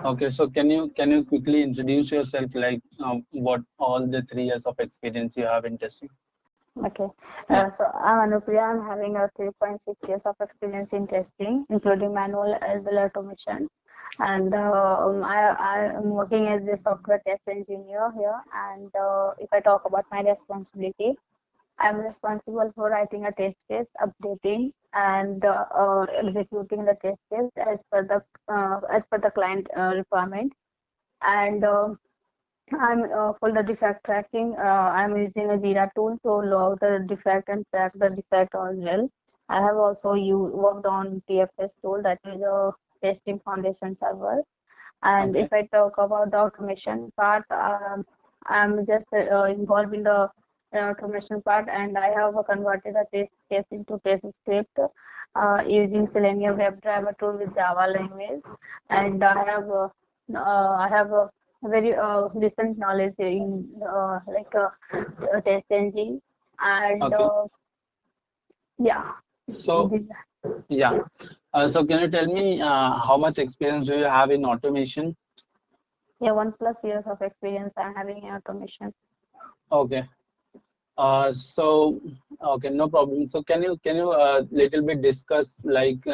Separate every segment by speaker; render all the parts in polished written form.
Speaker 1: Okay, so can you quickly introduce yourself, like what all the 3 years of experience you have in testing?
Speaker 2: Okay.
Speaker 1: Yeah.
Speaker 2: So I'm Anupriya. I'm having a 3.6 years of experience in testing, including manual as well as automation. And I am working as a software test engineer here. And if I talk about my responsibility, I'm responsible for writing a test case, updating, and executing the test case as per the client requirement. And I'm for the defect tracking. I'm using a JIRA tool to log the defect and track the defect as well. I have also worked on TFS tool, that is a testing foundation server. And
Speaker 1: Okay.
Speaker 2: if I talk about the automation part, I'm just involved in the automation part, and I have converted a test case into test script using Selenium WebDriver tool with Java language, and I have a very recent knowledge in TestNG, and
Speaker 1: Okay.
Speaker 2: yeah,
Speaker 1: So yeah. So can you tell me how much experience do you have in automation?
Speaker 2: yeah, 1+ years of experience I'm having in automation.
Speaker 1: Okay. So okay, no problem. So can you little bit discuss like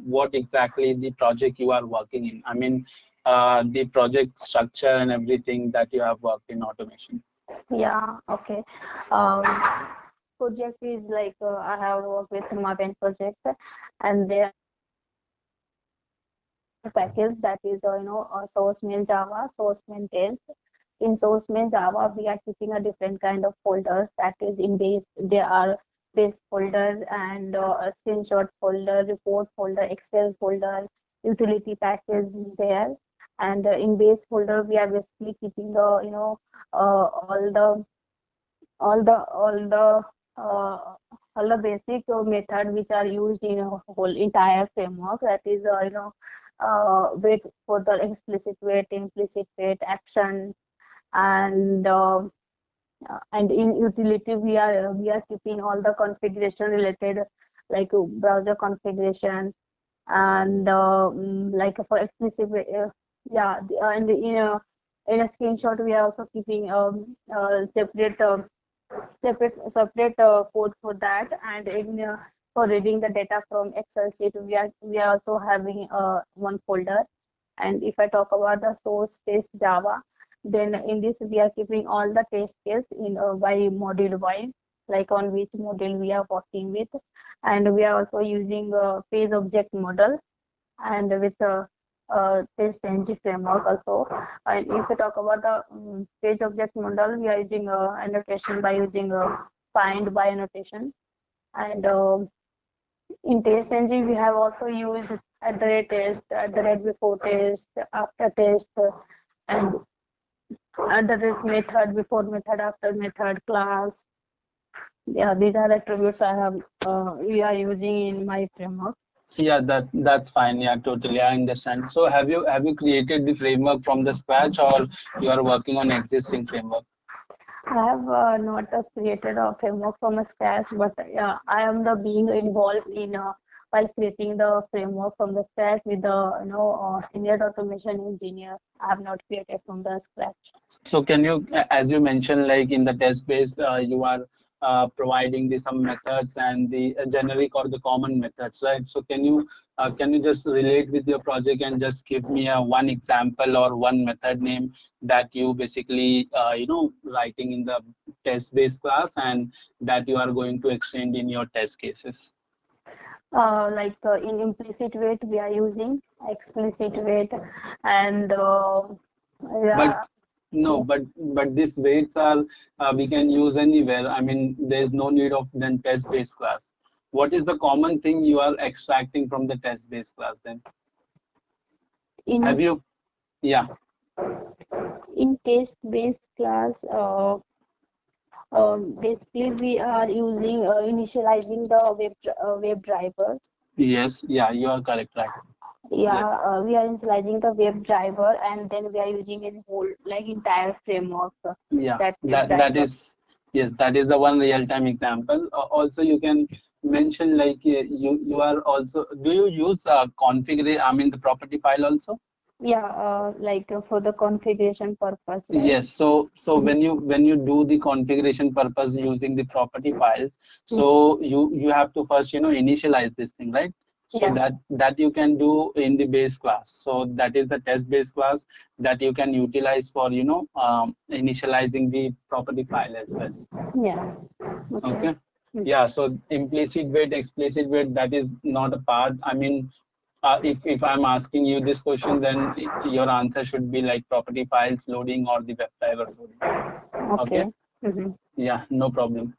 Speaker 1: what exactly the project you are working in? I mean, the project structure and everything that you have worked in automation.
Speaker 2: Yeah, okay. Um, Project is like I have worked with Maven project, and there package that is source main Java, source main test. In source main Java, we are keeping a different kind of folders, that is in base. There are base folder and a screenshot folder, report folder, Excel folder, utility package there. And in base folder, we are basically keeping the all the all the all the basic method which are used in a whole entire framework, that is wait for the explicit wait, implicit wait, action, and in utility we are keeping all the configuration related, like browser configuration, and like for explicit yeah, and in a screenshot we are also keeping separate code for that, and in for reading the data from Excel sheet, we are also having one folder. And if I talk about the source test Java, then in this we are keeping all the test case in by module wise, like on which module we are working with, and we are also using page object model, and with TestNG framework also. And if we talk about the page object model, we are using annotation by using find by annotation. And in TestNG, we have also used at the rate test, at the rate before test, after test, and at the rate method, before method, after method, class. Yeah, these are attributes I have we are using in my framework.
Speaker 1: Yeah, that's fine. Yeah, totally. I understand. So have you created the framework from the scratch, or you are working on existing framework?
Speaker 2: I have not created a framework from a scratch, but I am the being involved in while creating the framework from the scratch with the senior automation engineer. I have not created from the scratch.
Speaker 1: So can you, as you mentioned, like in the test base, you are providing the some methods and the generic or the common methods, right? So can you just relate with your project and just give me a one example or one method name that you basically writing in the test base class and that you are going to extend in your test cases?
Speaker 2: Like in implicit weight, we are using explicit weight, and
Speaker 1: But
Speaker 2: yeah,
Speaker 1: no, but these weights are we can use anywhere. I mean, there's no need of then test-based class. What is the common thing you are extracting from the test-based class then?
Speaker 2: in
Speaker 1: Have you? Yeah.
Speaker 2: in test-based class, basically we are using initializing the web driver.
Speaker 1: Yes. Yeah. You are correct. Right.
Speaker 2: Yeah,
Speaker 1: Yes.
Speaker 2: we are initializing the web driver, and then we are using a whole like entire framework
Speaker 1: Yeah.
Speaker 2: that web
Speaker 1: That
Speaker 2: driver.
Speaker 1: is. Yes. That is the one real-time example. Also, you can mention like you are also. Do you use configure? I mean the property file also?
Speaker 2: Yeah, like for the configuration purpose, right?
Speaker 1: Yes, so
Speaker 2: Mhm.
Speaker 1: when you do the configuration purpose using the property files,
Speaker 2: Mhm.
Speaker 1: so you have to first initialize this thing, right? So
Speaker 2: Yeah,
Speaker 1: that you can do in the base class. So that is the test base class that you can utilize for initializing the property file as well.
Speaker 2: yeah. Okay.
Speaker 1: Okay. Yeah, so implicit weight, explicit weight, that is not a part. I mean, if I'm asking you this question, then your answer should be like property files loading or the web driver loading. Okay.
Speaker 2: Okay. Mm-hmm.
Speaker 1: Yeah, no problem.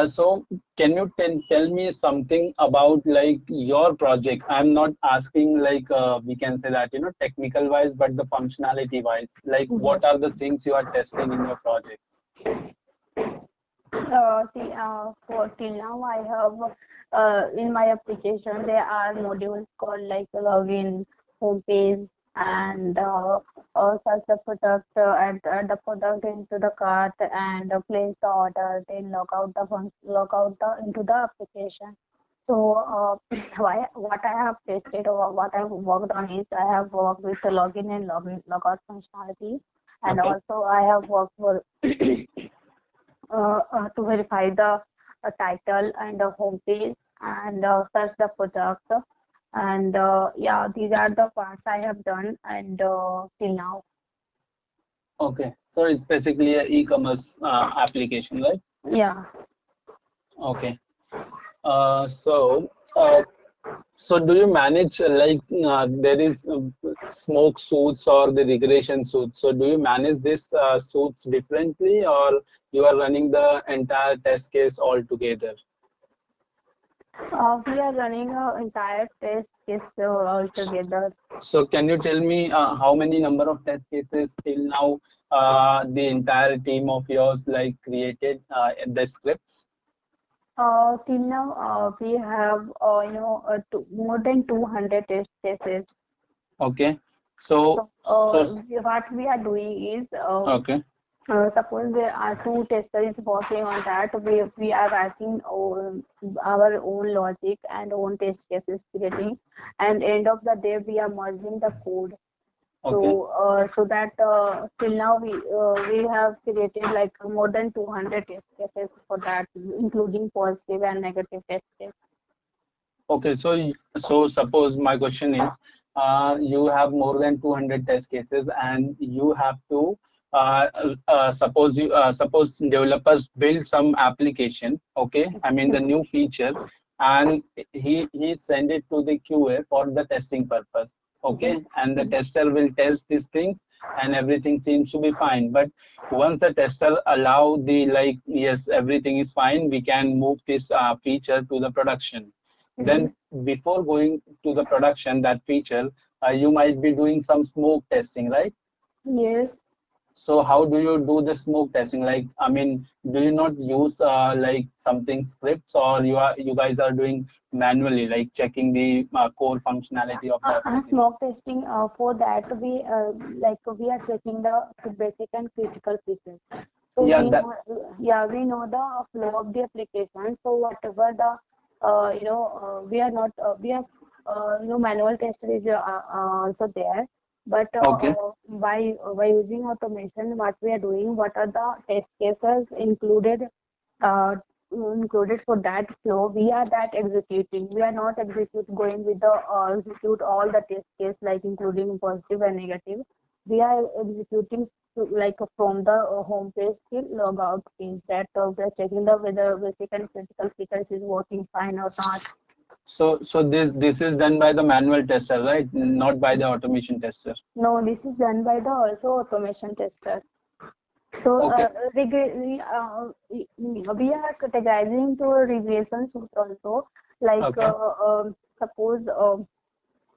Speaker 1: So can you tell me something about like your project? I'm not asking like we can say that technical wise, but the functionality wise. Like what are the things you are testing in your project?
Speaker 2: For till now, I have in my application there are modules called like login, homepage, and search the product, add the product into the cart, and place the order. Then log out the into the application. So what I have tested or what I have worked on is I have worked with the login and logout functionality, and
Speaker 1: Okay.
Speaker 2: also I have worked for to verify the title and the homepage and search the product. And yeah, these are the parts I have done and till now.
Speaker 1: Okay. So it's basically an e-commerce application, right?
Speaker 2: Yeah.
Speaker 1: Okay. Uh, so, uh, so do you manage there is smoke suits or the regression suits? So do you manage these suits differently, or you are running the entire test case all together?
Speaker 2: We are running an entire test case altogether.
Speaker 1: So can you tell me how many number of test cases till now the entire team of yours like created the scripts?
Speaker 2: Till now, we have more than 200 test cases.
Speaker 1: Okay. So
Speaker 2: So,
Speaker 1: so
Speaker 2: what we are doing is
Speaker 1: okay.
Speaker 2: suppose there are two testers working on that. We are writing our own logic and own test cases creating, and end of the day we are merging the code.
Speaker 1: Okay.
Speaker 2: So so that till now we have created like more than 200 test cases for that, including positive and negative test cases.
Speaker 1: Okay, so so suppose my question is, you have more than 200 test cases, and you have to suppose developers build some application. Okay, I mean the new feature, and he send it to the QA for the testing purpose. Okay, and the tester will test these things, and everything seems to be fine. But once the tester allow the like yes everything is fine, we can move this feature to the production.
Speaker 2: Mhm.
Speaker 1: Then before going to the production, that feature, you might be doing some smoke testing, right?
Speaker 2: Yes.
Speaker 1: So how do you do the smoke testing? Like, I mean, do you not use like something scripts, or you guys are doing manually, like checking the core functionality of the application?
Speaker 2: Smoke testing for that we are checking the basic and critical features. So
Speaker 1: Yeah,
Speaker 2: we
Speaker 1: that
Speaker 2: know, yeah, we know the flow of the application. So whatever the we are not we have manual tester is also there, but
Speaker 1: okay.
Speaker 2: by using automation, what we are doing, what are the test cases uh, included for that flow, we are that executing. We are not going with the execute all the test case like including positive and negative. We are executing like from the home page till logout page that we are checking the whether basic and critical features is working fine or not.
Speaker 1: So this is done by the manual tester, right? Not by the automation tester.
Speaker 2: No, this is done by the also automation tester. So
Speaker 1: Okay.
Speaker 2: we are categorizing to regression suite also, like
Speaker 1: Okay.
Speaker 2: suppose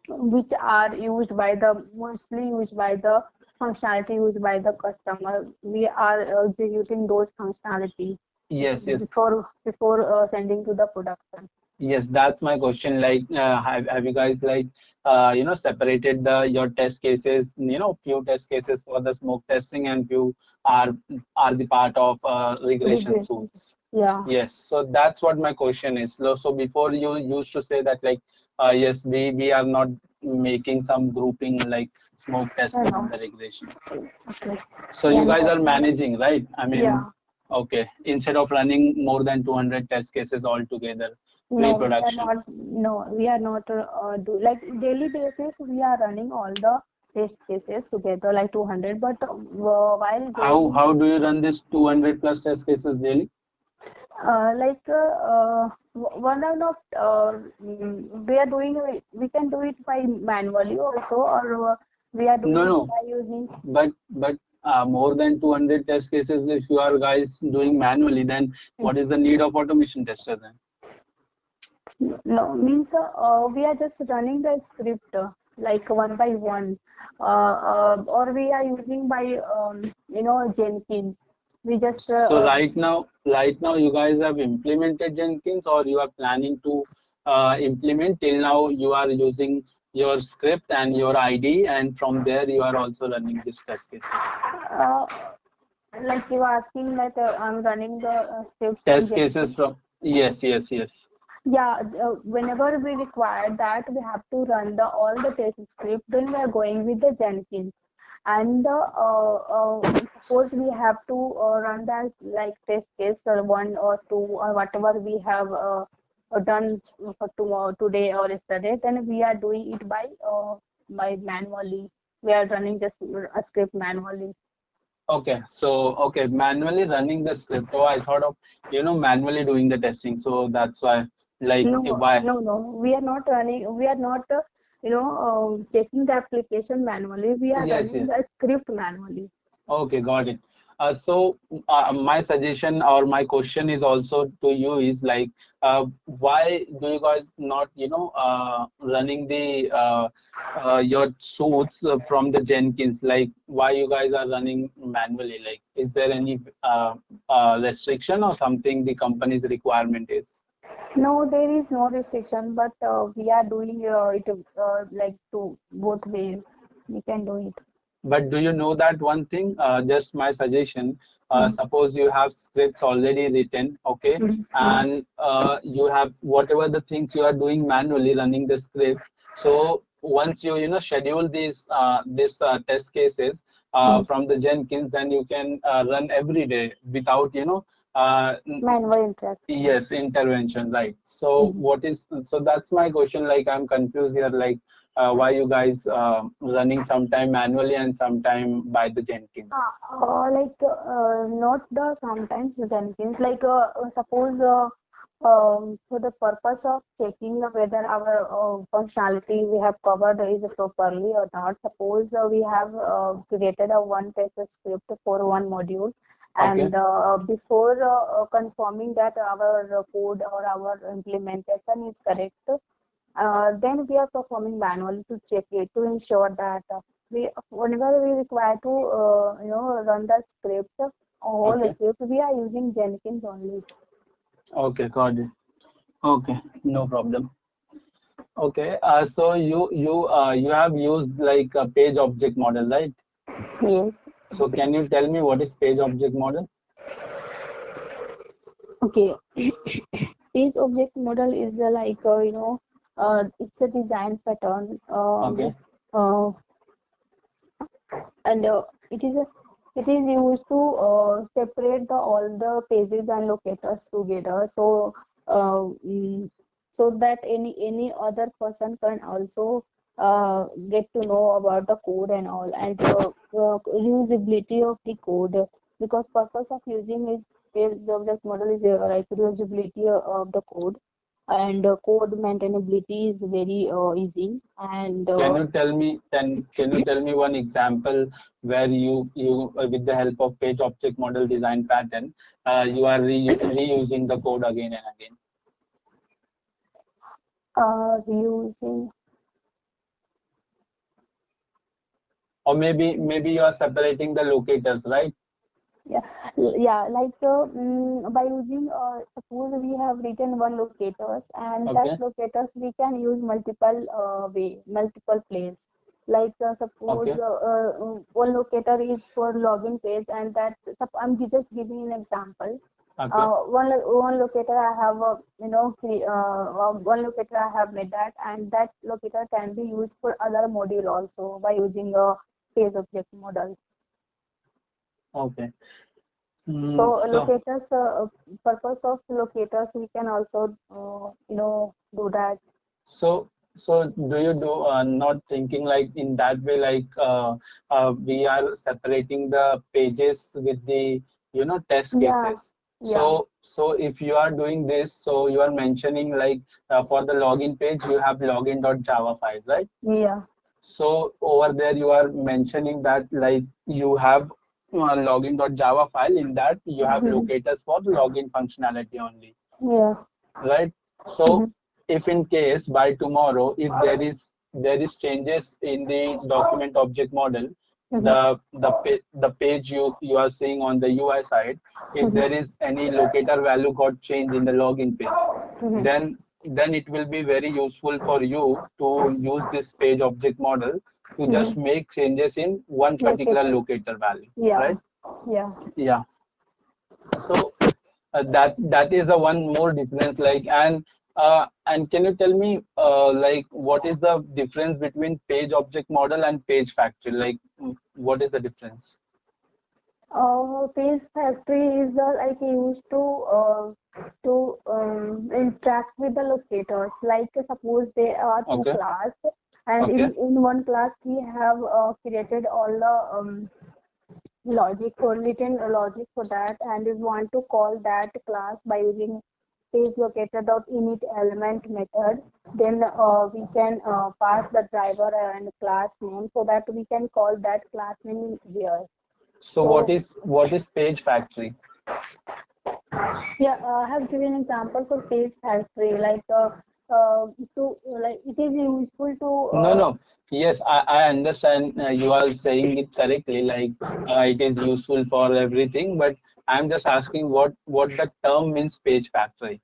Speaker 2: which are used by the mostly used by the functionality used by the customer. We are executing those functionality
Speaker 1: Yes, yes.
Speaker 2: before sending to the production.
Speaker 1: Yes, that's my question. Like, have you guys like separated the your test cases? Few test cases for the smoke testing, and few are are the part of regression
Speaker 2: Regression.
Speaker 1: suits.
Speaker 2: Yeah.
Speaker 1: Yes, so that's what my question is. So before you used to say that like yes, we are not making some grouping like smoke testing and the regression.
Speaker 2: Okay.
Speaker 1: So
Speaker 2: Yeah,
Speaker 1: you guys
Speaker 2: no.
Speaker 1: are managing, right? I mean,
Speaker 2: Yeah.
Speaker 1: okay, instead of running more than 200 test cases altogether,
Speaker 2: No, we are
Speaker 1: pre-production.
Speaker 2: not. No, we are not do like daily basis. We are running all the test cases together, like 200. But while going,
Speaker 1: How do you run this 200 plus test cases daily?
Speaker 2: one round of we are doing we can do it by manually also, or we are
Speaker 1: No,
Speaker 2: doing it
Speaker 1: no,
Speaker 2: by using.
Speaker 1: but more than 200 test cases, if you are guys doing manually, then what is the need of automation tester then?
Speaker 2: No, means we are just running the script like one by one, or we are using by Jenkins. We just
Speaker 1: So right now, you guys have implemented Jenkins, or you are planning to implement. Till now, you are using your script and your ID, and from there you are also running these test cases.
Speaker 2: uh, like you are asking that I'm running the scripts in
Speaker 1: Test cases
Speaker 2: Jenkins.
Speaker 1: from yes, yes, yes.
Speaker 2: Yeah, whenever we require that, we have to run the all the test script. Then we are going with the Jenkins, and suppose we have to run that like test case or one or two or whatever we have done for tomorrow, today or yesterday. Then we are doing it by manually. We are running just a script manually.
Speaker 1: Okay, so okay, manually running the script. Oh, I thought of manually doing the testing. So that's why like
Speaker 2: No,
Speaker 1: why
Speaker 2: no, no. We are not running. We are not, checking the application manually. We are
Speaker 1: yes,
Speaker 2: running
Speaker 1: yes.
Speaker 2: the script manually.
Speaker 1: Okay, got it. My suggestion or my question is also to you is like, why do you guys not, running the your suits from the Jenkins? Like, why you guys are running manually? Like, is there any restriction or something the company's requirement is?
Speaker 2: No, there is no restriction, but we are doing it like to both ways. We can do it.
Speaker 1: But do you know that one thing? Just my suggestion.
Speaker 2: Mm.
Speaker 1: Suppose you have scripts already written, okay,
Speaker 2: Mm. Mm.
Speaker 1: and you have whatever the things you are doing manually running the script. So once you schedule these test cases
Speaker 2: Mm.
Speaker 1: from the Jenkins, then you can run every day without
Speaker 2: Manual interact.
Speaker 1: yes, intervention, right? So
Speaker 2: Mm.
Speaker 1: so that's my question. Like I'm confused here. Like why you guys running sometime manually and sometime by the Jenkins?
Speaker 2: Not the sometimes Jenkins. Suppose for the purpose of checking whether our functionality we have covered is properly or not. Suppose we have created a one test script for one module,
Speaker 1: Okay,
Speaker 2: and before confirming that our code or our implementation is correct, then we are performing manually to check it to ensure that we whenever we require to run the script, whole
Speaker 1: okay,
Speaker 2: script, we are using Jenkins only.
Speaker 1: okay, got it. Okay, no problem. Okay, so you have used like a page object model, right?
Speaker 2: Yes.
Speaker 1: So can you tell me what is page object model?
Speaker 2: Okay. Page object model is it's a design pattern
Speaker 1: Okay,
Speaker 2: uh, and it is used to separate all the pages and locators together, so uh, mm, so that any other person can also get to know about the code and all, and reusability of the code, because purpose of using is the object model is like reusability of the code, and code maintainability is very easy, and
Speaker 1: can you tell me one example where you with the help of page object model design pattern you are reusing the code again and again,
Speaker 2: reusing.
Speaker 1: or maybe you are separating the locators, right?
Speaker 2: Yeah, yeah, by using, suppose we have written one locators, and that
Speaker 1: Okay,
Speaker 2: locators we can use multiple place. Suppose
Speaker 1: okay,
Speaker 2: one locator is for login page, and I'm just giving an example.
Speaker 1: Okay.
Speaker 2: One locator I have one locator I have made that, and that locator can be used for other module also by using a page object model.
Speaker 1: Okay.
Speaker 2: So
Speaker 1: So
Speaker 2: locators, purpose of locators, we can also do that.
Speaker 1: so so do you do not thinking like in that way, like we are separating the pages with the test
Speaker 2: Yeah,
Speaker 1: cases.
Speaker 2: yeah,
Speaker 1: So if you are doing this, so you are mentioning like for the login page you have login.java file, right?
Speaker 2: yeah.
Speaker 1: So over there you are mentioning that like you have login.java file, in that you have
Speaker 2: Mhm.
Speaker 1: locators for login functionality only,
Speaker 2: Yeah.
Speaker 1: right? So
Speaker 2: Mhm.
Speaker 1: if in case by tomorrow, if there is changes in the document object model,
Speaker 2: Mhm.
Speaker 1: the page you are seeing on the UI side, if
Speaker 2: Mhm.
Speaker 1: there is any locator value got changed in the login page,
Speaker 2: Mhm.
Speaker 1: then it will be very useful for you to use this page object model to just
Speaker 2: Mhm.
Speaker 1: make changes in one particular
Speaker 2: Locator.
Speaker 1: locator value,
Speaker 2: Yeah.
Speaker 1: right?
Speaker 2: Yeah.
Speaker 1: Yeah. So that is a one more difference. Like, and can you tell me like what is the difference between page object model and page factory? Like, what is the difference?
Speaker 2: Page factory is like used to interact with the locators. Like suppose there are two
Speaker 1: Okay.
Speaker 2: class, and
Speaker 1: Okay.
Speaker 2: in one class we have created all the logic for written logic for that, and we want to call that class by using page locator dot init element method. Then we can pass the driver and class name so that we can call that class name here.
Speaker 1: So
Speaker 2: So
Speaker 1: what is page factory?
Speaker 2: yeah, I have given example for page factory, like to like it is useful to
Speaker 1: No, no. Yes, I understand you are saying it correctly. Like it is useful for everything, but I'm just asking what the term means page factory.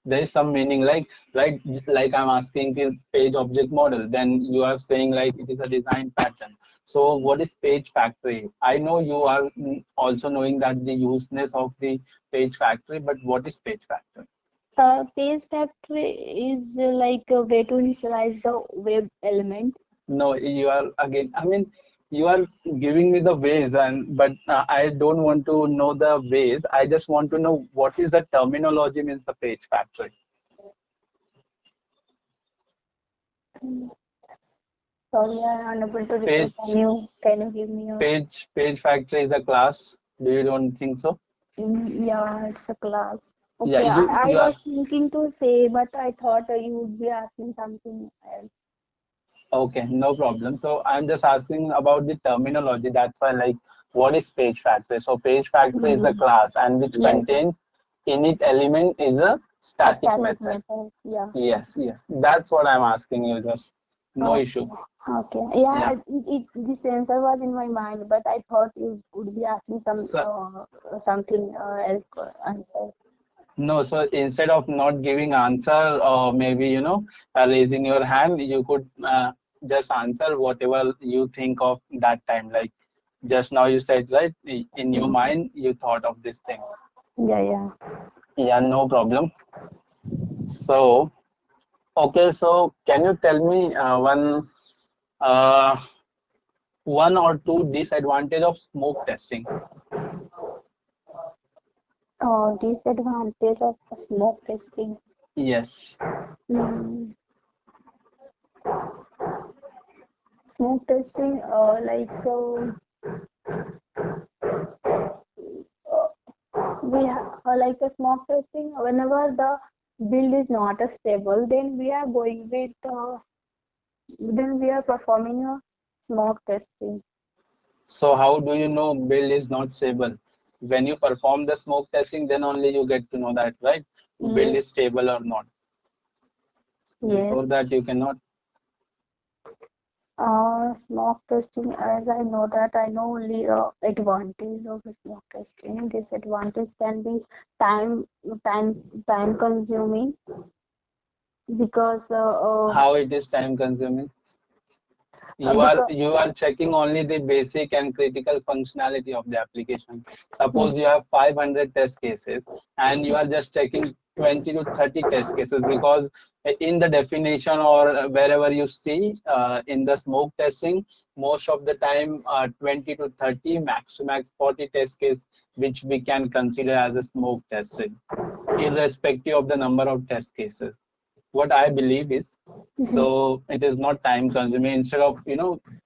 Speaker 1: There is some meaning, like right, like I'm asking the page object model, then you are saying like it is a design pattern. So what is page factory? I know you are also knowing that the useness of the page factory, but what is page factory?
Speaker 2: page factory is like a way to initialize the web element.
Speaker 1: No, you are again, I mean, you are giving me the ways, and but I don't want to know the ways, I just want to know what is the terminology means the page factory.
Speaker 2: Sorry, I'm unable to recall.
Speaker 1: Page
Speaker 2: Can you give me a
Speaker 1: page factory is a class, do you don't think so?
Speaker 2: yeah, it's a class.
Speaker 1: Yeah,
Speaker 2: Okay, I
Speaker 1: you are
Speaker 2: was thinking to say, but I thought you would be asking something else.
Speaker 1: okay, no problem. So I'm just asking about the terminology. That's why, like, what is page factory? So page factory is a
Speaker 2: Mm,
Speaker 1: class and which
Speaker 2: yes,
Speaker 1: contains init element is a
Speaker 2: a
Speaker 1: static
Speaker 2: static
Speaker 1: method.
Speaker 2: method. Yeah.
Speaker 1: Yes, yes. That's what I'm asking you. Just no
Speaker 2: Okay.
Speaker 1: issue.
Speaker 2: Okay. Yeah,
Speaker 1: Yeah.
Speaker 2: this answer was in my mind, but I thought you would be asking
Speaker 1: So
Speaker 2: something else answer.
Speaker 1: no. So instead of not giving answer or maybe raising your hand, you could just answer whatever you think of that time. Like just now you said, right? In your
Speaker 2: Mm.
Speaker 1: mind, you thought of these things.
Speaker 2: Yeah, yeah.
Speaker 1: Yeah, no problem. So, okay, so can you tell me uh, one or two disadvantage of smoke testing?
Speaker 2: Disadvantage of smoke testing.
Speaker 1: Yes.
Speaker 2: Mm. Smoke testing, we have like a smoke testing. Whenever the build is not stable, then we are performing a smoke testing.
Speaker 1: So how do you know build is not stable? When you perform the smoke testing, then only you get to know that, right? Build
Speaker 2: Yes,
Speaker 1: is stable or not.
Speaker 2: yes.
Speaker 1: Before that, you cannot.
Speaker 2: Smoke testing, as I know that I know only advantage of smoke testing. Disadvantage can be time, time consuming because
Speaker 1: How it is time consuming?
Speaker 2: because
Speaker 1: you are checking only the basic and critical functionality of the application.
Speaker 2: yes,
Speaker 1: Suppose you have 500 test cases and you are just checking 20 to 30 test cases, because in the definition or wherever you see in the smoke testing, most of the time 20 to 30, max to max 40 test case which we can consider as a smoke testing, irrespective of the number of test cases. What I believe is, so it is not time consuming. Instead of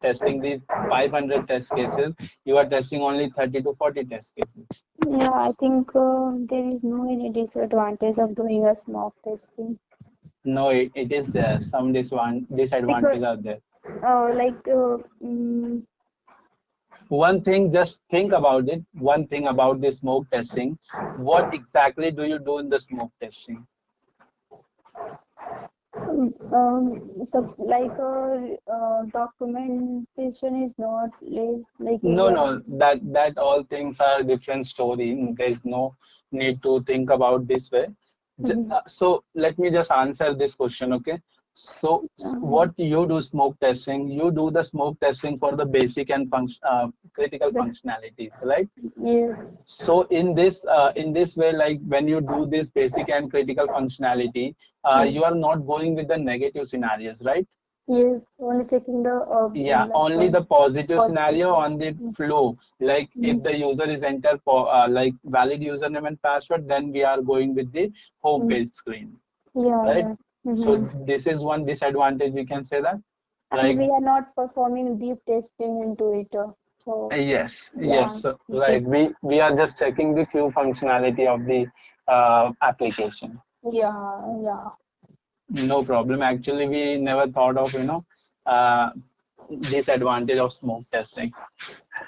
Speaker 1: testing the 500 test cases, you are testing only 30 to 40 test cases.
Speaker 2: yeah, I think there is no any disadvantage of doing a smoke testing.
Speaker 1: No, it is there. Some
Speaker 2: Because
Speaker 1: disadvantages are there.
Speaker 2: like
Speaker 1: One thing, just think about it. One thing about the smoke testing. What exactly do you do in the smoke testing?
Speaker 2: so like documentation is not like
Speaker 1: No,
Speaker 2: we are.
Speaker 1: no, that all things are different story. There's no need to think about this way.
Speaker 2: Mhm.
Speaker 1: So let me just answer this question, okay? So
Speaker 2: Uh,
Speaker 1: what you do smoke testing? You do the smoke testing for the basic and critical
Speaker 2: the,
Speaker 1: functionalities, right?
Speaker 2: yes,
Speaker 1: So in this way, like when you do this basic and critical functionality,
Speaker 2: yes,
Speaker 1: you are not going with the negative scenarios, right?
Speaker 2: yes, only checking the
Speaker 1: Yeah,
Speaker 2: like
Speaker 1: only the positive
Speaker 2: positive.
Speaker 1: scenario on the flow. Like if
Speaker 2: Mm,
Speaker 1: the user is enter for like valid username and password, then we are going with the home
Speaker 2: mm,
Speaker 1: page screen,
Speaker 2: yeah,
Speaker 1: right?
Speaker 2: yeah.
Speaker 1: So
Speaker 2: Hmm.
Speaker 1: this is one disadvantage, we can say that.
Speaker 2: And
Speaker 1: Like
Speaker 2: we are not performing deep testing into it. So
Speaker 1: yes,
Speaker 2: yeah,
Speaker 1: yes, so,
Speaker 2: just
Speaker 1: right. We are just checking the few functionality of the application.
Speaker 2: yeah, yeah,
Speaker 1: No problem. Actually, we never thought of uh, disadvantage of smoke testing.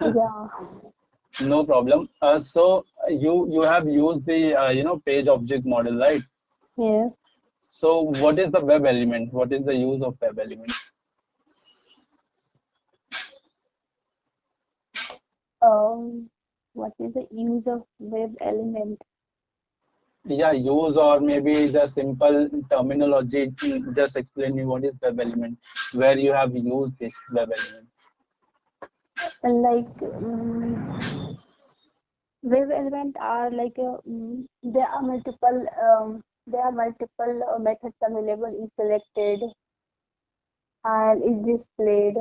Speaker 2: yeah,
Speaker 1: No problem. So you have used the page object model, right?
Speaker 2: yeah.
Speaker 1: So what is the web element? What is the use of web element?
Speaker 2: What is the use of web element?
Speaker 1: Yeah, use or maybe the simple terminology. Just explain me what is web element, where you have used this web element.
Speaker 2: Like web element are like there are multiple methods available is selected and is displayed.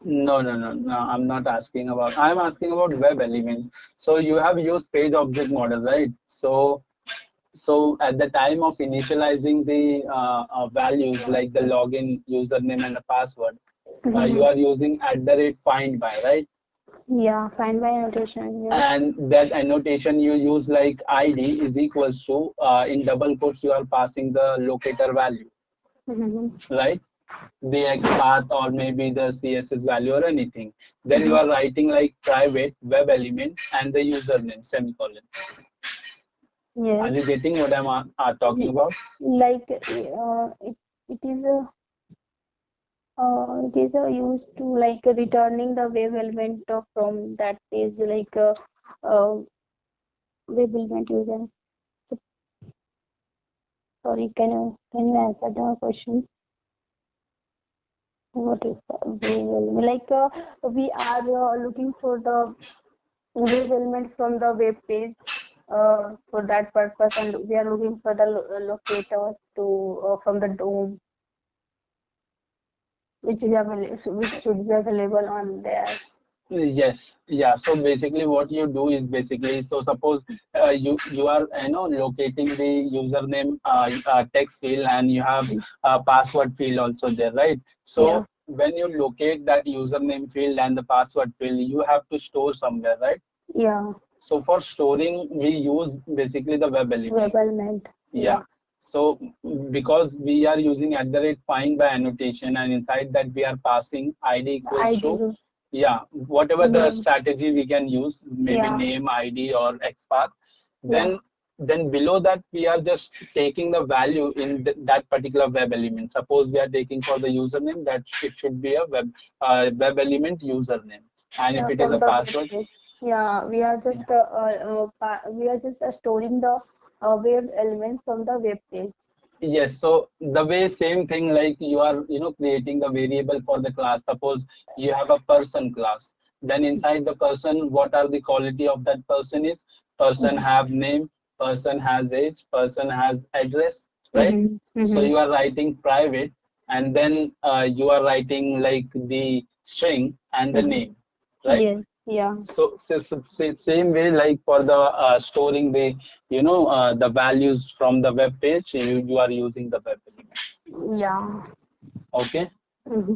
Speaker 1: No, no, no, no. I'm not asking about. I'm asking about web element. So you have used page object model, right? So at the time of initializing the values like the login, username, and the password, you
Speaker 2: Mhm.
Speaker 1: are using at the rate find by, right?
Speaker 2: Yeah, find by annotation. Yes.
Speaker 1: And that annotation you use like ID is equals to in double quotes you are passing the locator value,
Speaker 2: Mhm.
Speaker 1: right? The XPath or maybe the CSS value or anything. Then you
Speaker 2: Mhm.
Speaker 1: are writing like private web element and the username semicolon. Are
Speaker 2: Yes.
Speaker 1: you getting what I'm talking
Speaker 2: Ye-
Speaker 1: about?
Speaker 2: Like it is a used to like returning the web element from that page like uh, web element user. So, sorry, can you answer the question? What is the web element? Like we are looking for the web element from the web page for that purpose, and we are looking for the locator to from the DOM, which is available, which should be available on there.
Speaker 1: Yes, yeah. So basically, what you do is basically, so suppose you are locating the username text field and you have a password field also there, right?
Speaker 2: Yeah,
Speaker 1: So when you locate that username field and the password field, you have to store somewhere, right?
Speaker 2: yeah,
Speaker 1: So for storing, we use basically the web
Speaker 2: web
Speaker 1: element.
Speaker 2: element.
Speaker 1: Yeah.
Speaker 2: Yeah,
Speaker 1: So because we are using at the rate find by annotation and inside that we are passing ID equals
Speaker 2: ID.
Speaker 1: to, yeah, whatever the
Speaker 2: Name.
Speaker 1: strategy we can use, maybe
Speaker 2: Yeah,
Speaker 1: name, ID or XPath,
Speaker 2: yeah,
Speaker 1: then below that we are just taking the value in that particular web element. Suppose we are taking for the username, that it should be a web element username. And if
Speaker 2: yeah.
Speaker 1: it is
Speaker 2: From
Speaker 1: a
Speaker 2: the web
Speaker 1: password,
Speaker 2: page. Yeah, we are just storing the web element from the web page.
Speaker 1: Yes, so the way same thing like you are creating the variable for the class. Suppose you have a person class, then inside the person, what are the quality of that person is person
Speaker 2: Mhm.
Speaker 1: have name, person has age, person has address, right?
Speaker 2: Mhm.
Speaker 1: So
Speaker 2: Mhm.
Speaker 1: you are writing private, and then you are writing like the string and the
Speaker 2: Mhm.
Speaker 1: name, right?
Speaker 2: Yes. Yeah.
Speaker 1: So same way like for the storing the the values from the web page, you are using the web element.
Speaker 2: Yeah.
Speaker 1: Okay,
Speaker 2: Mhm.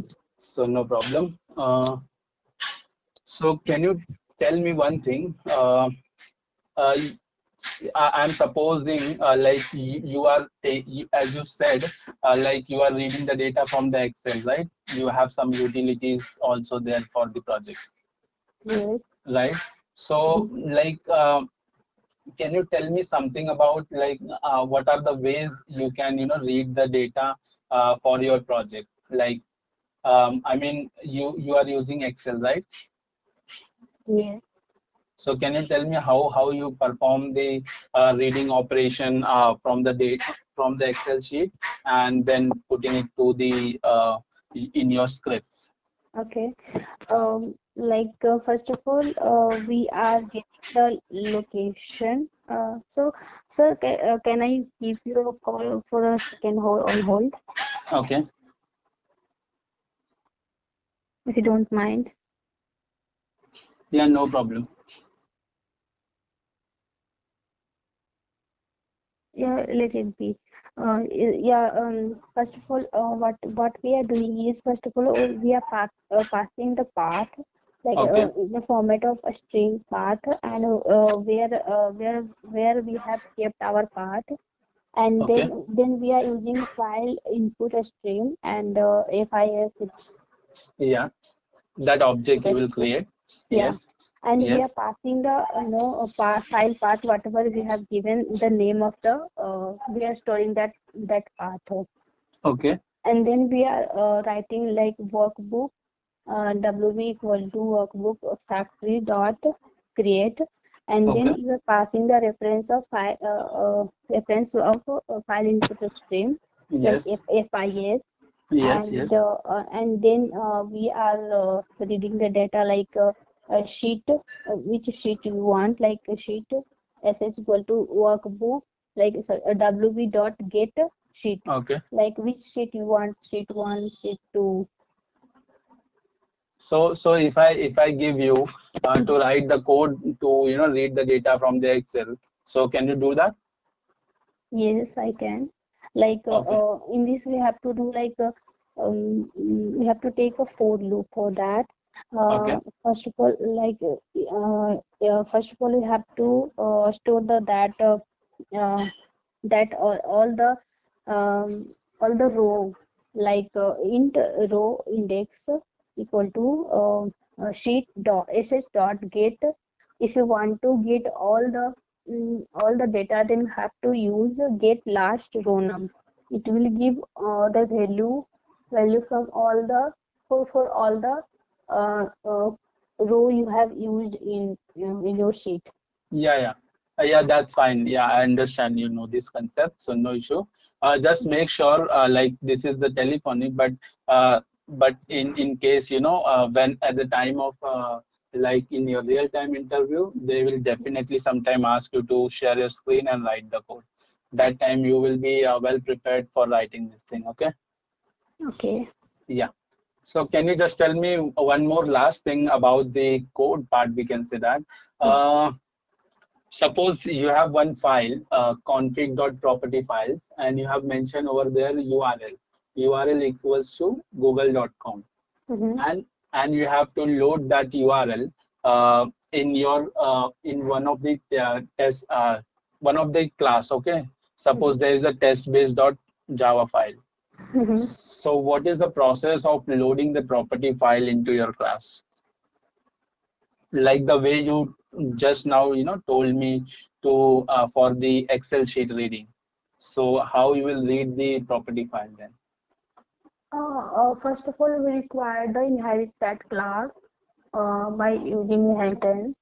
Speaker 1: so no problem. So can you tell me one thing? Uh, I'm supposing like you are as you said, like you are reading the data from the Excel, right? You have some utilities also there for the project,
Speaker 2: Yes.
Speaker 1: right? So
Speaker 2: Mhm.
Speaker 1: like can you tell me something about like what are the ways you can read the data for your project? Like I mean you are using Excel, right?
Speaker 2: Yes.
Speaker 1: So can you tell me how you perform the reading operation from the data from the Excel sheet and then putting it to the in your scripts?
Speaker 2: Okay. First of all, we are getting the location. Sir, can I keep your call for a second hold on hold,
Speaker 1: Okay.
Speaker 2: if you don't mind?
Speaker 1: Yeah, no problem.
Speaker 2: Yeah, let it be. Yeah. First of all, what we are doing is, first of all, we are passing the path, like
Speaker 1: Okay.
Speaker 2: in the format of a string path, and where we have kept our path, and
Speaker 1: Okay.
Speaker 2: then we are using file input a stream and FIS
Speaker 1: Yeah, that object
Speaker 2: input a
Speaker 1: you will
Speaker 2: stream.
Speaker 1: create.
Speaker 2: Yeah,
Speaker 1: Yes.
Speaker 2: and we are
Speaker 1: Yes.
Speaker 2: passing the file path, whatever we have given the name of the we are storing that path.
Speaker 1: Okay.
Speaker 2: And then we are writing like workbook wb equal to workbook factory dot create, and then
Speaker 1: Okay.
Speaker 2: you are passing the reference of file input stream like
Speaker 1: Yes.
Speaker 2: FIS,
Speaker 1: Yes. Yes.
Speaker 2: and then we are reading the data like a sheet, which sheet you want, like a sheet sh equal to workbook, like sorry, a wb dot get sheet,
Speaker 1: Okay.
Speaker 2: like which sheet you want, sheet 1, sheet 2.
Speaker 1: So if I give you to write the code to read the data from the Excel, so can you do that?
Speaker 2: Yes, I can. Like
Speaker 1: Okay.
Speaker 2: in this, we have to do like we have to take a for loop for that.
Speaker 1: Okay.
Speaker 2: First of all, first of all, we have to store the uh, that um, all the row, like int row index equal to sheet dot sh dot get. If you want to get all the data, then you have to use get last row num. It will give the value from all the for all the uh, uh, row you have used in your sheet.
Speaker 1: Yeah, yeah. Yeah, that's fine. Yeah, I understand, this concept, so no issue. Just make sure, like this is the telephonic, but in case, when at the time of like in your real-time interview, they will definitely sometime ask you to share your screen and write the code. That time you will be well prepared for writing this thing. Okay.
Speaker 2: Okay.
Speaker 1: Yeah. So can you just tell me one more last thing about the code part? We can say that. Uh, Suppose you have one file, config.property files, and you have mentioned over there URL. URL equals to google.com,
Speaker 2: Mm-hmm.
Speaker 1: and you have to load that URL in your in one of the class. Okay. Suppose there is a test-based.java file.
Speaker 2: Mm-hmm.
Speaker 1: So what is the process of loading the property file into your class? Like the way you just now told me to for the Excel sheet reading, so how you will read the property file then?
Speaker 2: First of all, we require the inherit that class by using inheritance,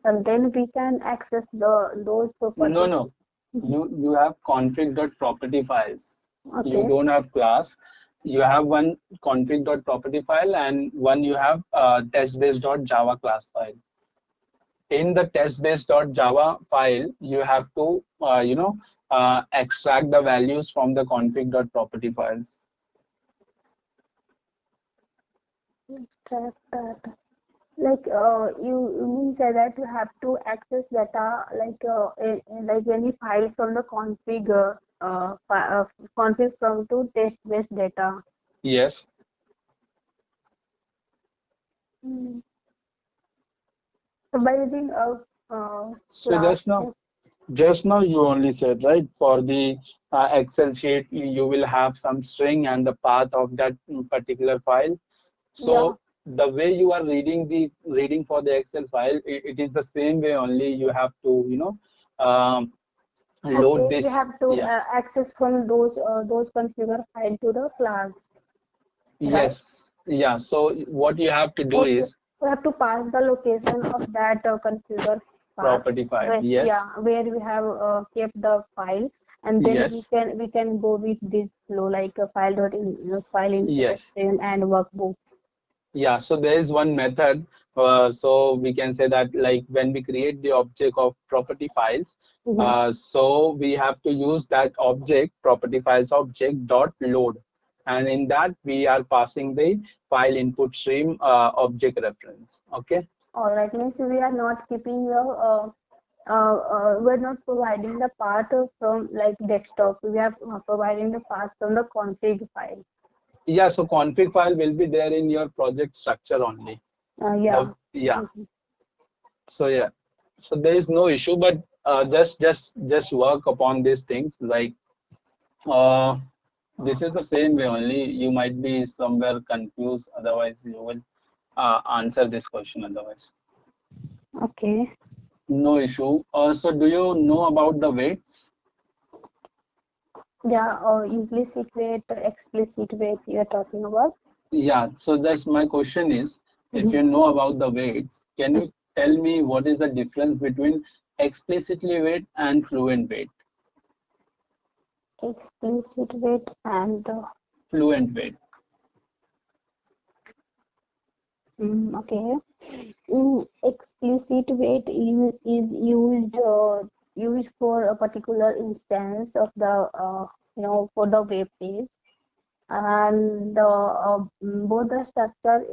Speaker 2: and then we can access those
Speaker 1: No,
Speaker 2: properties.
Speaker 1: no, you have config.property files. You
Speaker 2: Okay.
Speaker 1: don't have class. You have one config.property file and one you have testbase.java class file. In the testbase.java file, you have to extract the values from the config.property files.
Speaker 2: Extract that. Like you mean say that you have to access data like like any file from the config config from to test based data.
Speaker 1: Yes.
Speaker 2: Mm. So by using a
Speaker 1: So
Speaker 2: class.
Speaker 1: just now you only said, right, for the Excel sheet, you will have some string and the path of that particular file.
Speaker 2: Yeah.
Speaker 1: So the way you are reading for the Excel file, it is the same way only. You have to, load
Speaker 2: Okay. We
Speaker 1: this.
Speaker 2: have to
Speaker 1: Yeah.
Speaker 2: access from those configure file to the class, right?
Speaker 1: Yes. Yeah. So what you have to do
Speaker 2: Okay.
Speaker 1: is
Speaker 2: We have to pass the location of that configure path
Speaker 1: property file.
Speaker 2: where,
Speaker 1: Yes.
Speaker 2: yeah, where we have kept the file, and then we
Speaker 1: Yes.
Speaker 2: can go with this flow like a file dot in file
Speaker 1: Yes.
Speaker 2: instruction and workbook.
Speaker 1: Yeah, so there is one method. So we can say that like when we create the object of property files,
Speaker 2: Mm-hmm.
Speaker 1: so we have to use that object, property files object dot load. And in that we are passing the file input stream object reference. Okay.
Speaker 2: All right, means we are not keeping the we're not providing the path from like desktop. We are providing the path from the config file.
Speaker 1: Yeah, so config file will be there in your project structure only.
Speaker 2: Yeah.
Speaker 1: Yeah.
Speaker 2: Mhm.
Speaker 1: So yeah, so there is no issue, but just work upon these things like this is the same way only. You might be somewhere confused, otherwise you will answer this question otherwise.
Speaker 2: Okay.
Speaker 1: No issue. So do you know about the weights?
Speaker 2: Yeah, or implicit weight, explicit weight you are talking about.
Speaker 1: Yeah, so that's my question is, if
Speaker 2: Mhm.
Speaker 1: you know about the weights, can you tell me what is the difference between explicitly weight and fluent weight?
Speaker 2: Explicit weight and
Speaker 1: Fluent weight.
Speaker 2: okay. Explicit weight is used for a particular instance of the for the web page, and both the structure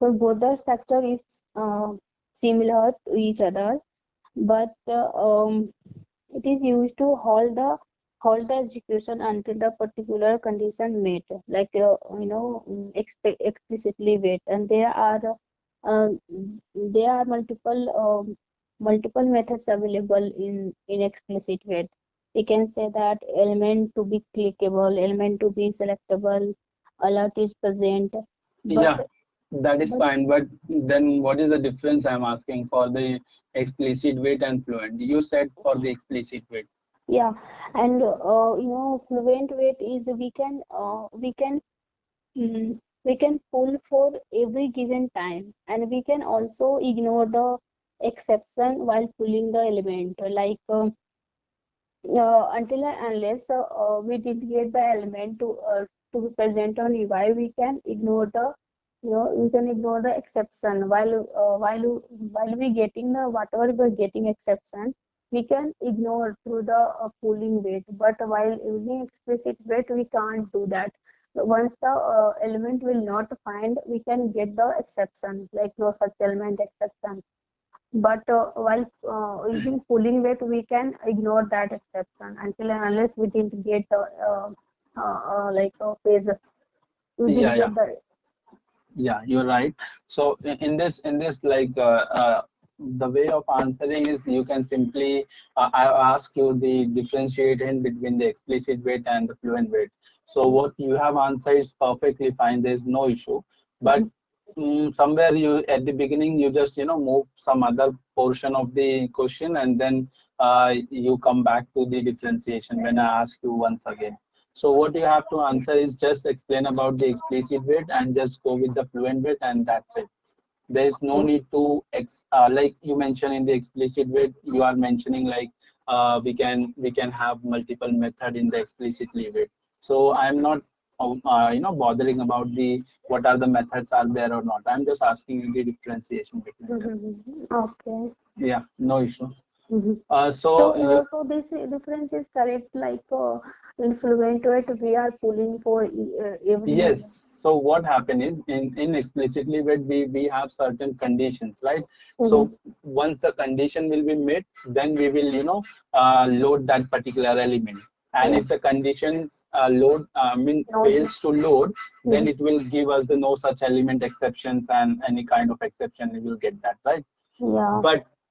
Speaker 2: both the structure is uh, similar to each other, but it is used to hold the execution until the particular condition met, like explicitly wait. And uh, there are multiple methods available in explicit wait. We can say that element to be clickable, element to be selectable, alert is present, but
Speaker 1: Yeah, that is
Speaker 2: but
Speaker 1: fine. But then what is the difference I'm asking for the explicit weight and fluent? You said for the explicit weight.
Speaker 2: yeah, and fluent weight is we can pull for every given time, and we can also ignore the exception while pulling the element, like until and unless we didn't get the element to be present on UI, we can ignore the we can ignore the exception while we getting the whatever we're getting exception, we can ignore through the pooling weight. But while using explicit weight, we can't do that. Once the element will not find, we can get the exception, like no such element exception. But while using pooling weight, we can ignore that exception until and unless we didn't get the like phase. We
Speaker 1: Yeah,
Speaker 2: didn't
Speaker 1: yeah,
Speaker 2: get the.
Speaker 1: yeah. You're right. So in this like the way of answering is you can simply I ask you the differentiation between the explicit weight and the fluent weight. So what you have answered is perfectly fine. There's no issue. But
Speaker 2: Mhm.
Speaker 1: somewhere you at the beginning you just move some other portion of the question and then you come back to the differentiation when I ask you once again. So what you have to answer is just explain about the explicit weight and just go with the fluent weight and that's it. There is no
Speaker 2: Okay.
Speaker 1: need to like you mentioned in the explicit weight you are mentioning like we can have multiple method in the explicitly way. So I'm not bothering about the what are the methods are there or not. I'm just asking you the differentiation between them.
Speaker 2: Okay.
Speaker 1: Yeah, no issue.
Speaker 2: Mhm.
Speaker 1: So you,
Speaker 2: So this difference is correct. Like in Fluent it, we are pulling for every
Speaker 1: yes.
Speaker 2: event.
Speaker 1: So what happen is in explicitly where we have certain conditions, right?
Speaker 2: Mm-hmm.
Speaker 1: So once the condition will be met, then we will load that particular element. And
Speaker 2: Yeah.
Speaker 1: if the conditions load
Speaker 2: No.
Speaker 1: fails to load, then
Speaker 2: Mhm.
Speaker 1: it will give us the no such element exceptions, and any kind of exception we will get that, right?
Speaker 2: Yeah.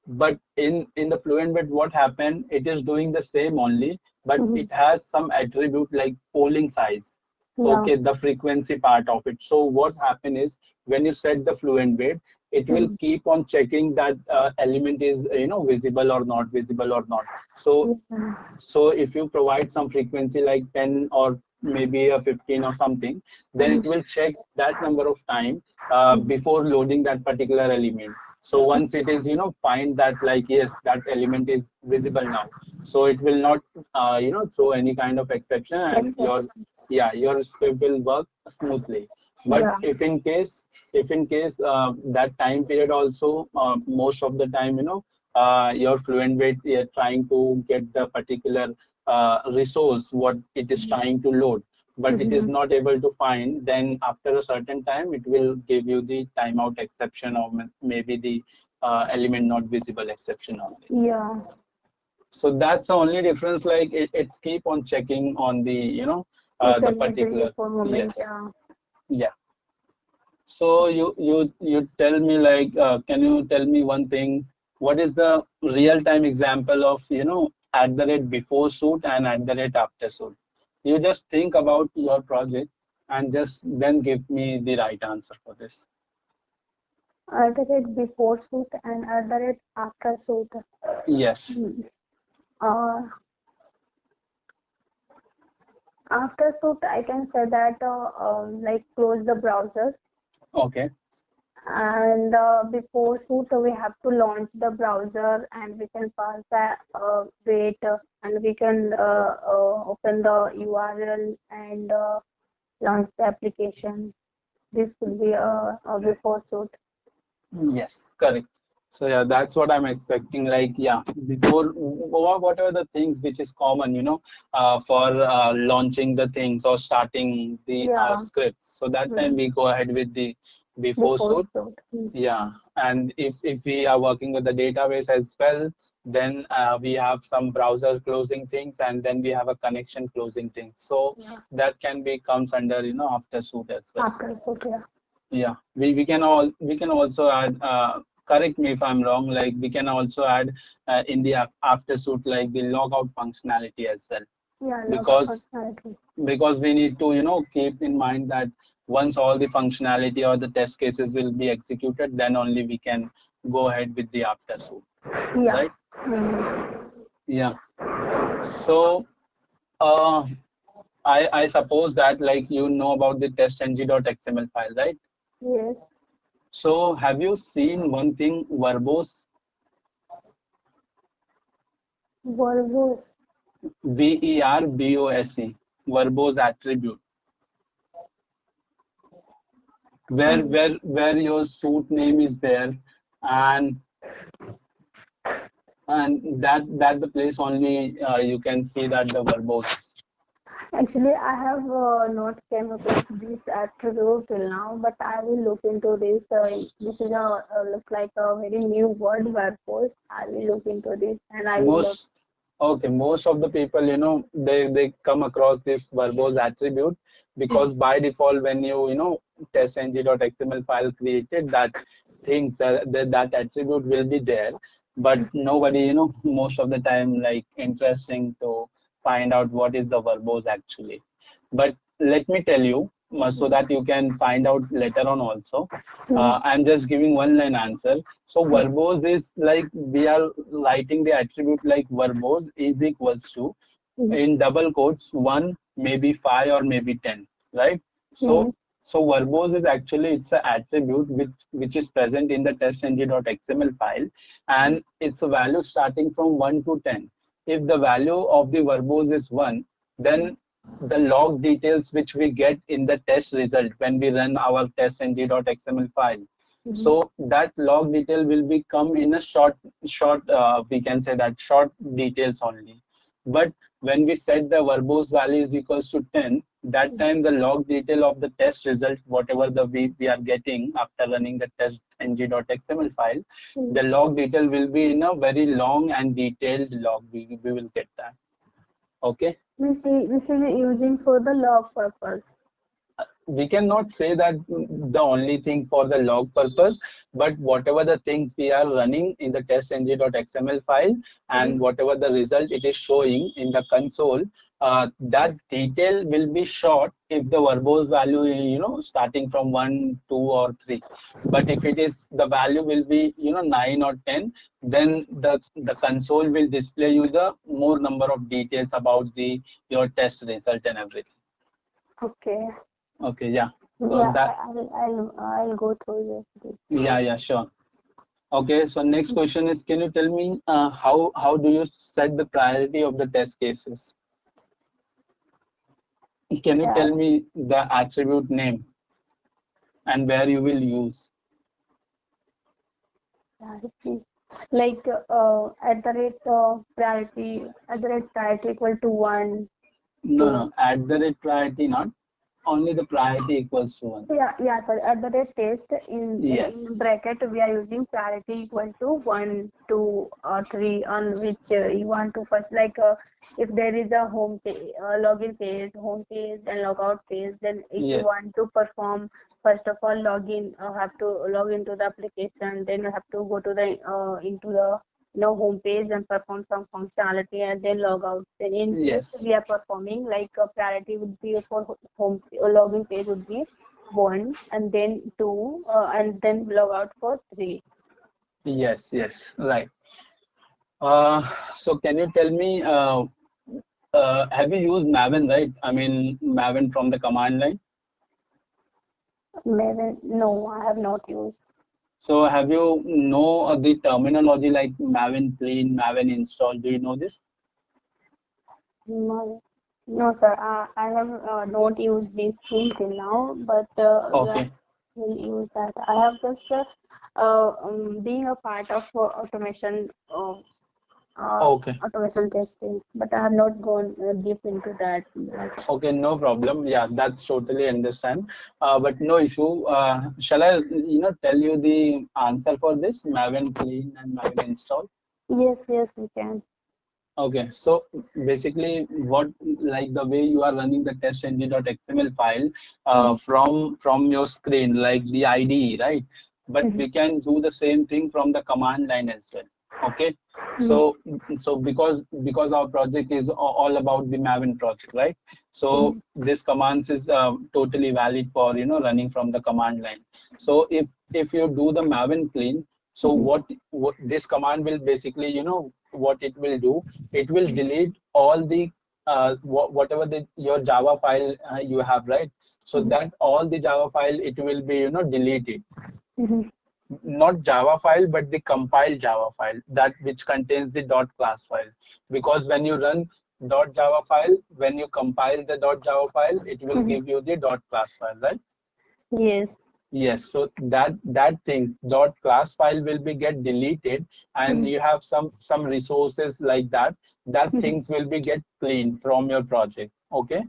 Speaker 1: But in the fluent bit, what happened, it is doing the same only, but
Speaker 2: Mhm.
Speaker 1: it has some attribute like polling size.
Speaker 2: Yeah.
Speaker 1: Okay, the frequency part of it. So what happen is when you set the fluent weight, it will
Speaker 2: Mhm.
Speaker 1: keep on checking that element is visible or not visible or not. So
Speaker 2: Yeah.
Speaker 1: so if you provide some frequency like 10 or maybe a 15 or something, then
Speaker 2: Mhm.
Speaker 1: it will check that number of time
Speaker 2: Mhm.
Speaker 1: before loading that particular element. So once it is, find that like, yes, that element is visible now. So it will not, throw any kind of exception, and
Speaker 2: Yes.
Speaker 1: yeah, your script will work smoothly. But
Speaker 2: Yeah.
Speaker 1: if in case that time period also, most of the time, your fluent weight trying to get the particular resource what it is trying to load, but it is
Speaker 2: Mhm.
Speaker 1: not able to find, then after a certain time it will give you the timeout exception, or maybe the element not visible exception only.
Speaker 2: Yeah.
Speaker 1: So that's the only difference, like it's keep on checking on the
Speaker 2: Each
Speaker 1: the
Speaker 2: and every
Speaker 1: particular.
Speaker 2: for moment.
Speaker 1: Yes.
Speaker 2: Yeah.
Speaker 1: Yeah. So you tell me, like, can you tell me one thing? What is the real-time example of at the rate before suit and at the rate after suit? You just think about your project and just then give me the right answer for this.
Speaker 2: At the rate before shoot and at the rate after shoot.
Speaker 1: Yes.
Speaker 2: Hmm. Uh, After shoot, I can say that like close the browser,
Speaker 1: Okay.
Speaker 2: and before shoot we have to launch the browser, and we can pass the wait, and we can open the URL and launch the application. This could be a before shoot.
Speaker 1: Yes, correct. So yeah, that's what I'm expecting. Like, yeah, before whatever the things which is common, for launching the things or starting the
Speaker 2: Yeah.
Speaker 1: scripts. So that time
Speaker 2: Hmm.
Speaker 1: we go ahead with the before
Speaker 2: Before
Speaker 1: suit.
Speaker 2: shoot. Hmm.
Speaker 1: Yeah, and if we are working with the database as well, then we have some browser closing things, and then we have a connection closing things. So
Speaker 2: Yeah.
Speaker 1: that can be comes under after suit as well.
Speaker 2: After shoot. Yeah.
Speaker 1: Yeah, we can also add. Correct me if I'm wrong. Like, we can also add in the after suit, like the logout functionality as well,
Speaker 2: Yeah. Log
Speaker 1: because
Speaker 2: functionality.
Speaker 1: we need to keep in mind that once all the functionality or the test cases will be executed, then only we can go ahead with the after suit,
Speaker 2: Yeah.
Speaker 1: right?
Speaker 2: Hmm.
Speaker 1: Yeah. So uh, I suppose that, like, about the testng.xml file, right?
Speaker 2: Yes.
Speaker 1: So have you seen one thing, verbose?
Speaker 2: Verbose.
Speaker 1: verbose, verbose attribute, where
Speaker 2: Um,
Speaker 1: where where your suit name is there, and that the place only you can see that the verbose.
Speaker 2: Actually, I have not came across this attribute till now, but I will look into this. This is a look like a very new word, verbose. I will look into this, and I will
Speaker 1: Most Okay, most of the people, they come across this verbose attribute, because by default when you testng.xml file created, that thing, that attribute will be there, but nobody, most of the time, like, interesting to find out what is the verbose actually. But let me tell you, so that you can find out later on also. I'm just giving one line answer. So verbose is like, we are writing the attribute like verbose is equals to, in double quotes, 1, maybe 5, or maybe 10, right? So verbose is actually, it's an attribute which is present in the testng.xml file, and it's a value starting from 1 to 10. if the value of the verbose is 1, then the log details which we get in the test result when we run our testng.xml file, so that log detail will be come in a short we can say that short details only. But when we set the verbose value is equals to 10, that time the log detail of the test result, whatever the we are getting after running the testng.xml file, the log detail will be in a very long and detailed log. We will get that. Okay.
Speaker 2: This is using for the log purpose.
Speaker 1: We cannot say that the only thing for the log purpose, but whatever the things we are running in the testng.xml file and whatever the result it is showing in the console, that detail will be short if the verbose value, starting from 1, 2 or 3. But if it is the value will be 9 or 10, then the console will display you the more number of details about the your test result and everything.
Speaker 2: Okay.
Speaker 1: Okay, yeah. So
Speaker 2: Yeah,
Speaker 1: that,
Speaker 2: I'll go through this.
Speaker 1: yeah, sure. Okay, so next question is, can you tell me how do you set the priority of the test cases? Can you
Speaker 2: Yeah,
Speaker 1: tell me the attribute name and where you will use?
Speaker 2: priority. Like at the rate priority equal to 1,
Speaker 1: No,
Speaker 2: 2.
Speaker 1: at the rate priority, not only the priority equals to 1.
Speaker 2: Yeah, sorry. At the rate test in
Speaker 1: Yes,
Speaker 2: bracket we are using priority equal to 1, 2, or 3 on which you want to first, like if there is a home page, login page, home page and logout page, then if you
Speaker 1: yes,
Speaker 2: want to perform, first of all login, have to log into the application, then you have to go to the into the home page and perform some functionality and then log out. Then in this
Speaker 1: yes,
Speaker 2: we are performing like a priority would be for home login page would be 1 and then 2 and then log out for 3.
Speaker 1: yes, right. So can you tell me, have you used Maven, right? I mean, Maven from the command line.
Speaker 2: Maven, no, I have not used.
Speaker 1: So have you know the terminology like Maven clean, Maven install? Do you know this?
Speaker 2: No, no, sir. I have not used this thing till now, but yeah,
Speaker 1: Okay,
Speaker 2: will use that. I have just being a part of
Speaker 1: okay,
Speaker 2: automation testing, but I have not gone deep into that.
Speaker 1: okay, no problem. Yeah, that's totally understand. But no issue. Shall I, tell you the answer for this Maven clean and Maven install?
Speaker 2: Yes, we can.
Speaker 1: Okay, so basically, what like the way you are running the testng.xml file
Speaker 2: Mm-hmm.
Speaker 1: from your screen, like the IDE, right? But we can do the same thing from the command line as well. Okay,
Speaker 2: Mm-hmm.
Speaker 1: so because our project is all about the Maven project, right? So this commands is totally valid for running from the command line. So if you do the Maven clean, so
Speaker 2: Mm-hmm.
Speaker 1: what this command will basically, what it will do, it will delete all the whatever your Java file you have, right? So that all the Java file it will be deleted,
Speaker 2: Mm-hmm.
Speaker 1: not Java file but the compiled Java file, that which contains the dot class file. Because when you run dot Java file, when you compile the dot Java file, it will
Speaker 2: Mm-hmm.
Speaker 1: give you the dot class file, right?
Speaker 2: Yes.
Speaker 1: Yes, so that thing dot class file will be get deleted, and
Speaker 2: Mm-hmm.
Speaker 1: you have some resources like that
Speaker 2: Mm-hmm.
Speaker 1: things will be get cleaned from your project. Okay,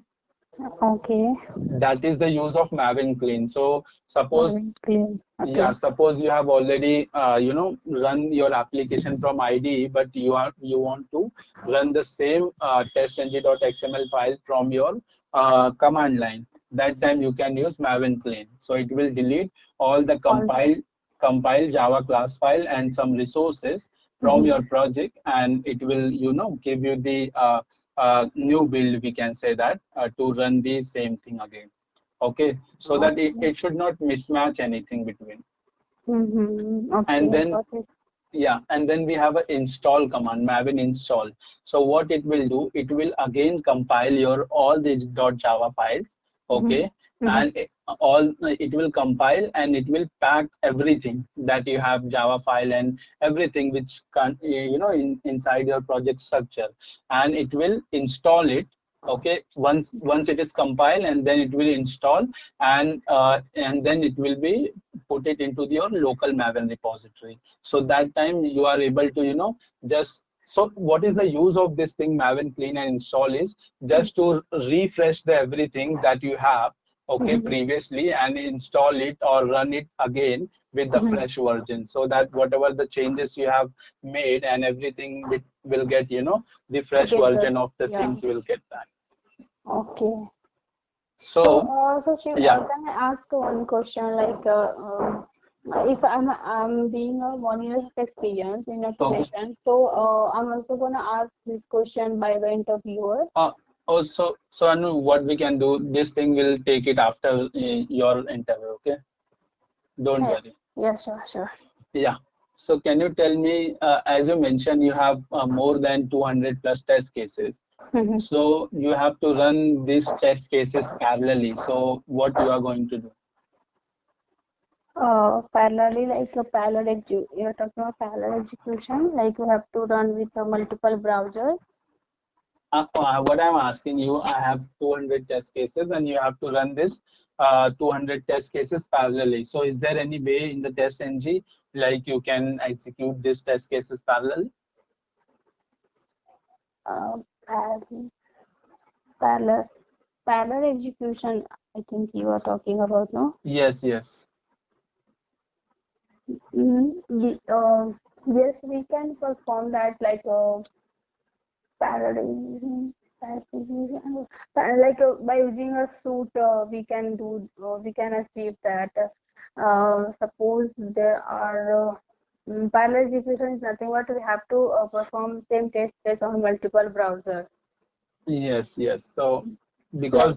Speaker 2: Okay.
Speaker 1: that is the use of Maven clean. So suppose,
Speaker 2: Clean.
Speaker 1: yeah,
Speaker 2: Okay.
Speaker 1: suppose you have already run your application from IDE, but you want to run the same testng.xml file from your command line. That time you can use Maven clean. So it will delete all the
Speaker 2: All.
Speaker 1: compiled Java class file and some resources from
Speaker 2: Mm-hmm.
Speaker 1: your project, and it will give you the new build, we can say that, to run the same thing again. Okay, so that
Speaker 2: Okay.
Speaker 1: it should not mismatch anything between.
Speaker 2: Mm-hmm.
Speaker 1: And
Speaker 2: Okay.
Speaker 1: then,
Speaker 2: Got it.
Speaker 1: yeah, and then we have an install command, Maven install. So what it will do, it will again compile your all these .java files.
Speaker 2: Mm-hmm.
Speaker 1: Okay,
Speaker 2: Mm-hmm.
Speaker 1: and all it will compile and it will pack everything that you have Java file and everything which can inside your project structure, and it will install it. Okay, once it is compiled, and then it will install, and then it will be put it into your local Maven repository. So that time you are able to just, so what is the use of this thing Maven clean and install is just to refresh the everything that you have, okay, previously, and install it or run it again with the fresh version, so that whatever the changes you have made and everything will get the fresh
Speaker 2: Okay, good.
Speaker 1: version of the
Speaker 2: Yeah.
Speaker 1: things will get that.
Speaker 2: Okay.
Speaker 1: So
Speaker 2: So Shiv,
Speaker 1: yeah,
Speaker 2: can I ask one question? Like, if I'm being a 1 year of experience in
Speaker 1: okay.
Speaker 2: automation, so I'm also gonna ask this question by the interviewer.
Speaker 1: So Anu, what we can do, this thing will take it after your interview, okay? Don't
Speaker 2: Yeah.
Speaker 1: worry.
Speaker 2: Yeah, sure, sure.
Speaker 1: Yeah. So can you tell me, as you mentioned, you have more than 200 plus test cases. So you have to run these test cases parallelly. So what you are going to do?
Speaker 2: Parallelly, like a you're talking about parallel execution, like you have to run with multiple browsers.
Speaker 1: What I'm asking you, I have 200 test cases and you have to run this 200 test cases parallelly. So is there any way in the TestNG like you can execute these test cases parallelly?
Speaker 2: Parallel, parallel, parallel execution. I think you are talking about, no?
Speaker 1: Yes, yes.
Speaker 2: Yes, we can perform that like parallel, like by using a suit, we can achieve that. Suppose there are parallel execution is nothing but we have to perform same test case on multiple browsers.
Speaker 1: Yes, yes. So
Speaker 2: Like,
Speaker 1: because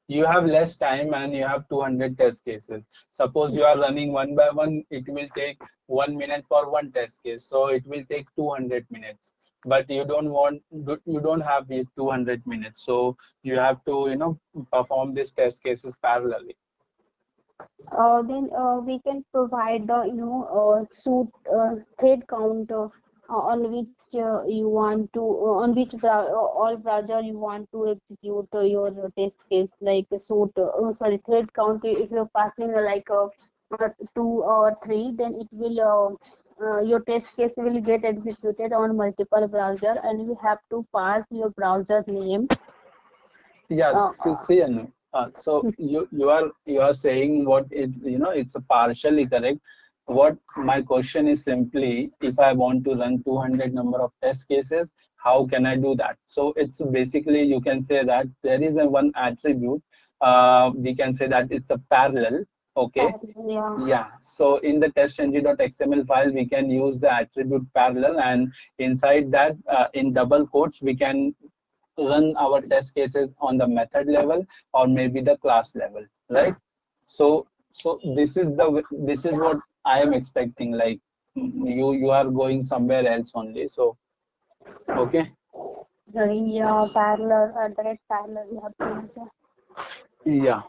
Speaker 1: you have less time and you have 200 test cases. Suppose you are running one by one, it will take 1 minute for one test case. So it will take 200 minutes. But you don't have the 200 minutes. So you have to, perform these test cases parallelly.
Speaker 2: then we can provide the suit thread count on which you want to on which all browser you want to execute your test case, like suit sorry, thread count. If you're passing two or three, then it will your test case will get executed on multiple browser, and you have to pass your browser name.
Speaker 1: Yeah,
Speaker 2: uh,
Speaker 1: see, Anu. So you are saying what it, it's a partially correct. What my question is simply, if I want to run 200 number of test cases, how can I do that? So it's basically, you can say that there is a one attribute. We can say that it's a parallel. Okay.
Speaker 2: yeah.
Speaker 1: Yeah. So in the testng.xml file, we can use the attribute parallel, and inside that, in double quotes, we can run our test cases on the method level or maybe the class level, right? So this is what I am expecting, like you are going somewhere else only. So okay.
Speaker 2: Yeah, parallel, direct parallel, you have to use.
Speaker 1: Yeah,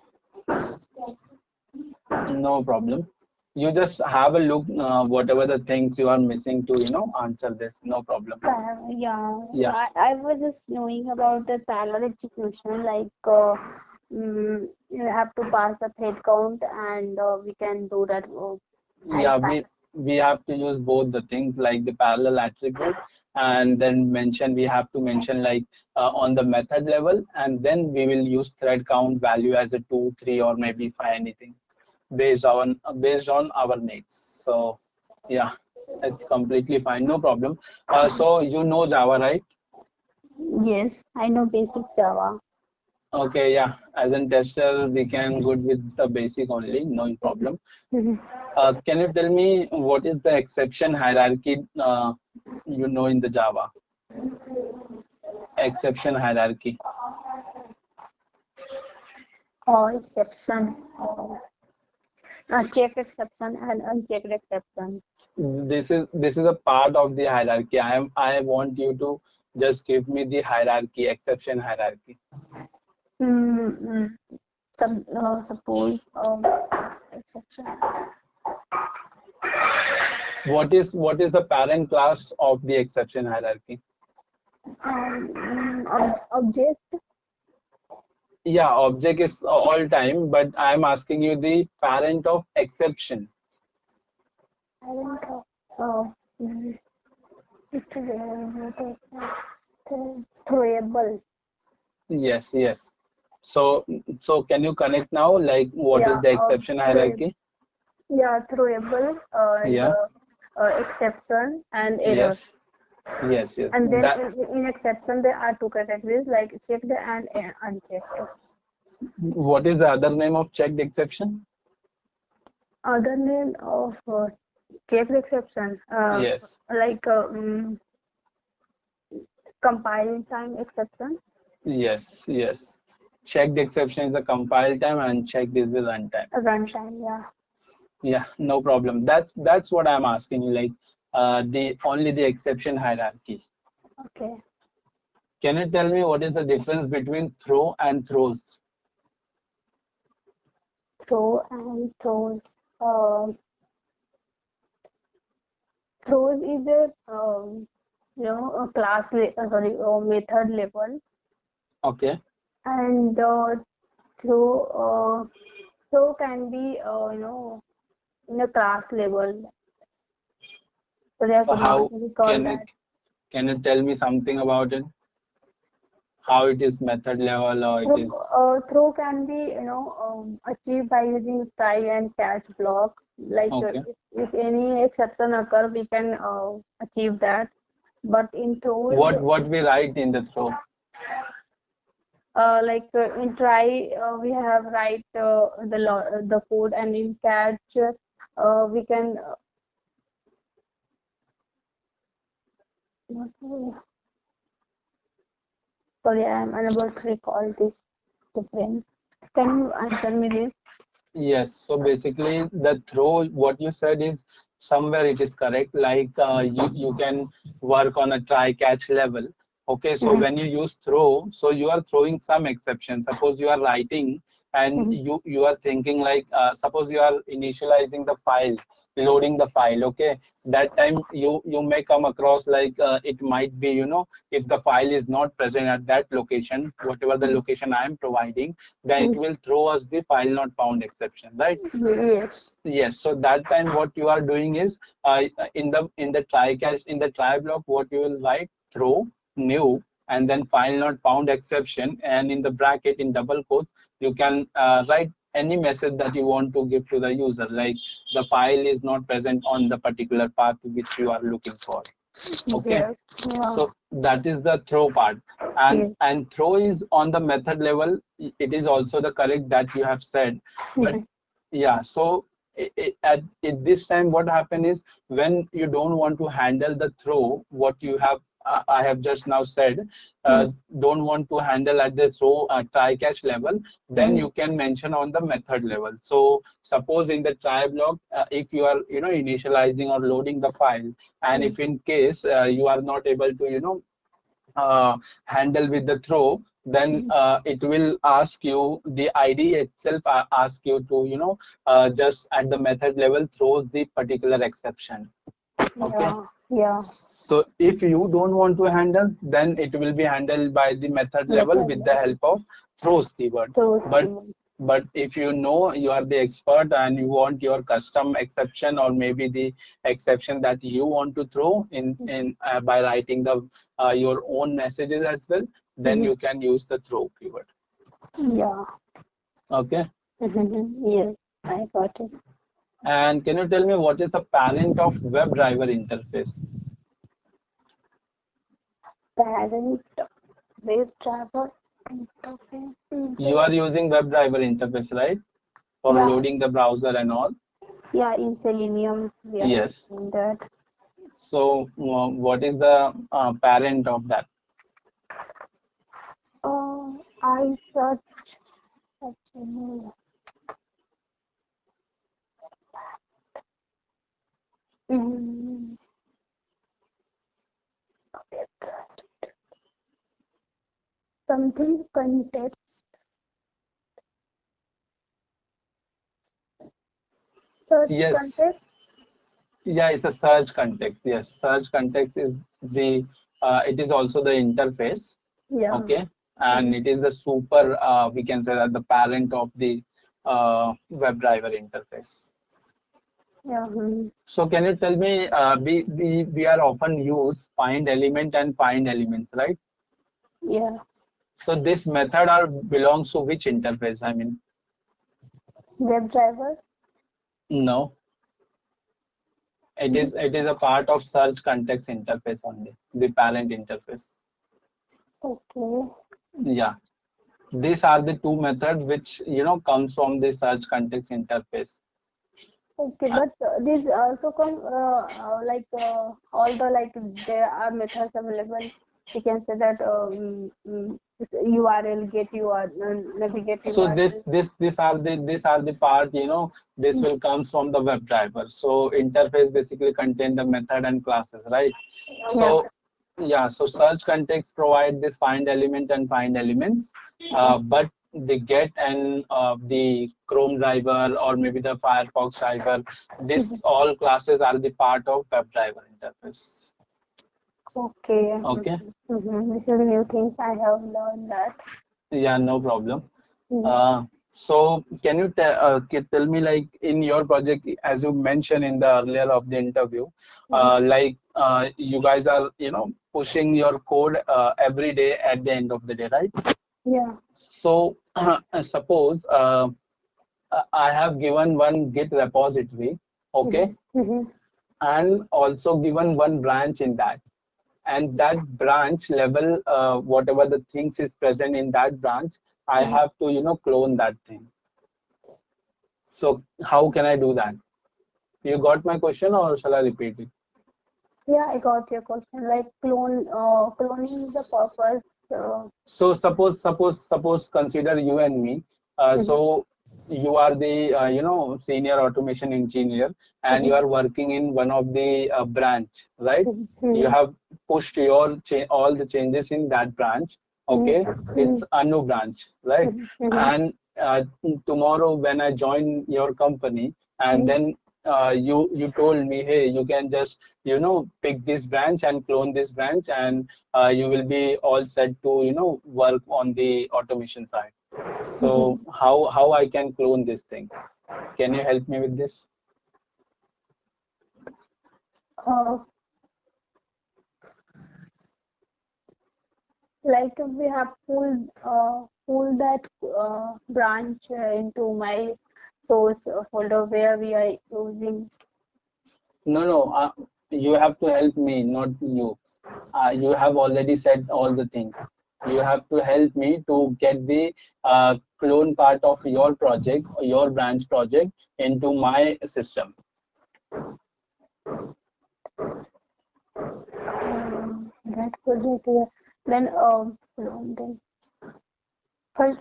Speaker 1: no problem. You just have a look, whatever the things you are missing to answer this, no problem.
Speaker 2: Yeah,
Speaker 1: Yeah.
Speaker 2: I was just knowing about the parallel execution, like you have to pass the thread count, and we can do that
Speaker 1: Yeah,
Speaker 2: direct parallel.
Speaker 1: we have to use both the things, like the parallel attribute, and then we have to mention like on the method level, and then we will use thread count value as a 2, 3, or maybe 5, anything based on our needs. So yeah, it's completely fine, no problem. So you know Java, right?
Speaker 2: Yes, I know basic Java.
Speaker 1: Okay, yeah, as a tester we can good with the basic only, no problem. Can you tell me what is the exception hierarchy in the Java? Exception hierarchy.
Speaker 2: Or exception, checked exception and unchecked exception.
Speaker 1: This is a part of the hierarchy. I want you to just give me the hierarchy, exception hierarchy.
Speaker 2: Mm-hmm. Suppose exception.
Speaker 1: What is the parent class of the exception hierarchy?
Speaker 2: Object.
Speaker 1: Yeah, object is all time, but I'm asking you the parent of exception.
Speaker 2: Parent of throwable.
Speaker 1: Yes, yes. So can you connect now? Like, what is
Speaker 2: Yeah,
Speaker 1: the exception hierarchy?
Speaker 2: throwable and
Speaker 1: Yeah,
Speaker 2: exception and error.
Speaker 1: yes, yes, yes.
Speaker 2: And then
Speaker 1: That,
Speaker 2: in exception there are two categories like checked and unchecked.
Speaker 1: what is the other name of checked exception?
Speaker 2: Other name of checked exception,
Speaker 1: Yes,
Speaker 2: like compile time exception.
Speaker 1: yes, yes. Checked exception is the compile time and checked is the runtime.
Speaker 2: Runtime, yeah.
Speaker 1: Yeah, no problem. That's what I'm asking you. Like, the only the exception hierarchy.
Speaker 2: Okay.
Speaker 1: Can you tell me what is the difference between throw and throws?
Speaker 2: Throw and throws. Uh, throws is a a sorry, method level,
Speaker 1: Okay.
Speaker 2: and throw throw can be in a class level. Sorry, I
Speaker 1: So
Speaker 2: could not
Speaker 1: how
Speaker 2: recall
Speaker 1: can you
Speaker 2: that.
Speaker 1: can you tell me something about it? How it is method level or it is
Speaker 2: Throw can be achieved by using try and catch block. Like
Speaker 1: okay.
Speaker 2: if any exception occur, we can achieve that. But in throws,
Speaker 1: What we write in the throw?
Speaker 2: like in try, we have write the code, and in catch, we can. Sorry, I am unable to recall this difference. Can you answer me this?
Speaker 1: Yes. So basically, the throw, what you said is somewhere it is correct. Like, you can work on a try catch level. Okay. So
Speaker 2: Mhm,
Speaker 1: when you use throw, so you are throwing some exception. Suppose you are writing and
Speaker 2: mhm,
Speaker 1: you are thinking like, suppose you are initializing the file, loading the file. Okay. That time you may come across like, it might be, if the file is not present at that location, whatever the
Speaker 2: mhm,
Speaker 1: location I am providing, then it
Speaker 2: mhm.
Speaker 1: will throw us the file not found exception, right?
Speaker 2: Yes.
Speaker 1: Yes. So that time what you are doing is, in the try catch, in the try block, what you will write, throw new, and then file not found exception, and in the bracket, in double quotes, you can write any message that you want to give to the user, like the file is not present on the particular path which you are looking for. Okay.
Speaker 2: Yes. Yeah.
Speaker 1: So that is the throw part, and
Speaker 2: Yes.
Speaker 1: throw is on the method level. It is also the correct that you have said, but
Speaker 2: Mhm,
Speaker 1: yeah. So at this time, what happen is, when you don't want to handle the throw, what you have, I have just now said, uh,
Speaker 2: mhm,
Speaker 1: don't want to handle at the throw, try catch level, then
Speaker 2: mhm,
Speaker 1: you can mention on the method level. So suppose in the try block, if you are initializing or loading the file, and
Speaker 2: mhm,
Speaker 1: if in case you are not able to handle with the throw, then
Speaker 2: mhm.
Speaker 1: it will ask you, the ID itself ask you to just at the method level throw the particular exception. Okay.
Speaker 2: Yeah. Yeah.
Speaker 1: So if you don't want to handle, then it will be handled by the method level
Speaker 2: Method
Speaker 1: with the
Speaker 2: level.
Speaker 1: help of throws keyword.
Speaker 2: So
Speaker 1: But
Speaker 2: schema.
Speaker 1: if you know you are the expert and you want your custom exception, or maybe the exception that you want to throw in by writing the your own messages as well, then
Speaker 2: Mhm.
Speaker 1: you can use the throw keyword.
Speaker 2: Yeah.
Speaker 1: Okay.
Speaker 2: Yes. I got it.
Speaker 1: And can you tell me what is the parent of WebDriver interface?
Speaker 2: Parent base driver interface.
Speaker 1: You are using WebDriver interface, right, for
Speaker 2: Yeah.
Speaker 1: loading the browser and all?
Speaker 2: Yeah. In Selenium, we are
Speaker 1: Yes.
Speaker 2: using that.
Speaker 1: So what is the parent of that?
Speaker 2: I search. Actually, mm, something context. search
Speaker 1: Yes,
Speaker 2: context?
Speaker 1: yeah, it's a search context. Yes, search context is the it is also the interface.
Speaker 2: Yeah.
Speaker 1: Okay, and it is the super we can say that the parent of the WebDriver interface.
Speaker 2: Yeah.
Speaker 1: So can you tell me, we are often use find element and find elements, right?
Speaker 2: Yeah.
Speaker 1: So this method are belongs to which interface? I mean,
Speaker 2: WebDriver.
Speaker 1: no, it is a part of search context interface only, the parent interface.
Speaker 2: Okay.
Speaker 1: Yeah, these are the two methods which comes from the search context interface.
Speaker 2: Okay, but these also come all the like there are methods available. We can say that URL, get URL, navigate
Speaker 1: So
Speaker 2: URL.
Speaker 1: these are the part, this will comes from the WebDriver. So interface basically contain the method and classes, right?
Speaker 2: Yeah.
Speaker 1: So yeah, so search context provide this find element and find elements, but the get and the Chrome driver or maybe the Firefox driver, this all classes are the part of WebDriver interface.
Speaker 2: Okay.
Speaker 1: Okay.
Speaker 2: This is new things I have learned that.
Speaker 1: Yeah, no problem.
Speaker 2: Mhm.
Speaker 1: So can you tell me, like, in your project, as you mentioned in the earlier of the interview,
Speaker 2: Mhm.
Speaker 1: like you guys are, pushing your code every day at the end of the day, right?
Speaker 2: Yeah.
Speaker 1: So suppose I have given one Git repository, okay,
Speaker 2: Mhm. Mhm.
Speaker 1: and also given one branch in that, and that branch level, whatever the things is present in that branch, I
Speaker 2: Mhm.
Speaker 1: have to clone that thing. So how can I do that? You got my question, or shall I repeat it?
Speaker 2: Yeah, I got your question. Like cloning is the purpose.
Speaker 1: So suppose consider you and me.
Speaker 2: Mhm.
Speaker 1: So you are the senior automation engineer, and you
Speaker 2: Mhm.
Speaker 1: are working in one of the branch, right?
Speaker 2: Mhm.
Speaker 1: You
Speaker 2: Mhm.
Speaker 1: have pushed all the changes in that branch.
Speaker 2: Mhm.
Speaker 1: Okay, it's
Speaker 2: Mhm.
Speaker 1: a new branch, right?
Speaker 2: Mhm. Mhm.
Speaker 1: And tomorrow when I join your company, and
Speaker 2: Mhm.
Speaker 1: then you told me, hey, you can just pick this branch and clone this branch, and you will be all set to work on the automation side. So
Speaker 2: Mhm.
Speaker 1: how I can clone this thing? Can you help me with this?
Speaker 2: Uh, like we have pulled that branch into my source folder where we are using.
Speaker 1: No, you have to help me, not you. You have already said all the things. You have to help me to get the clone part of your project, your branch project, into my system.
Speaker 2: That project. Then then first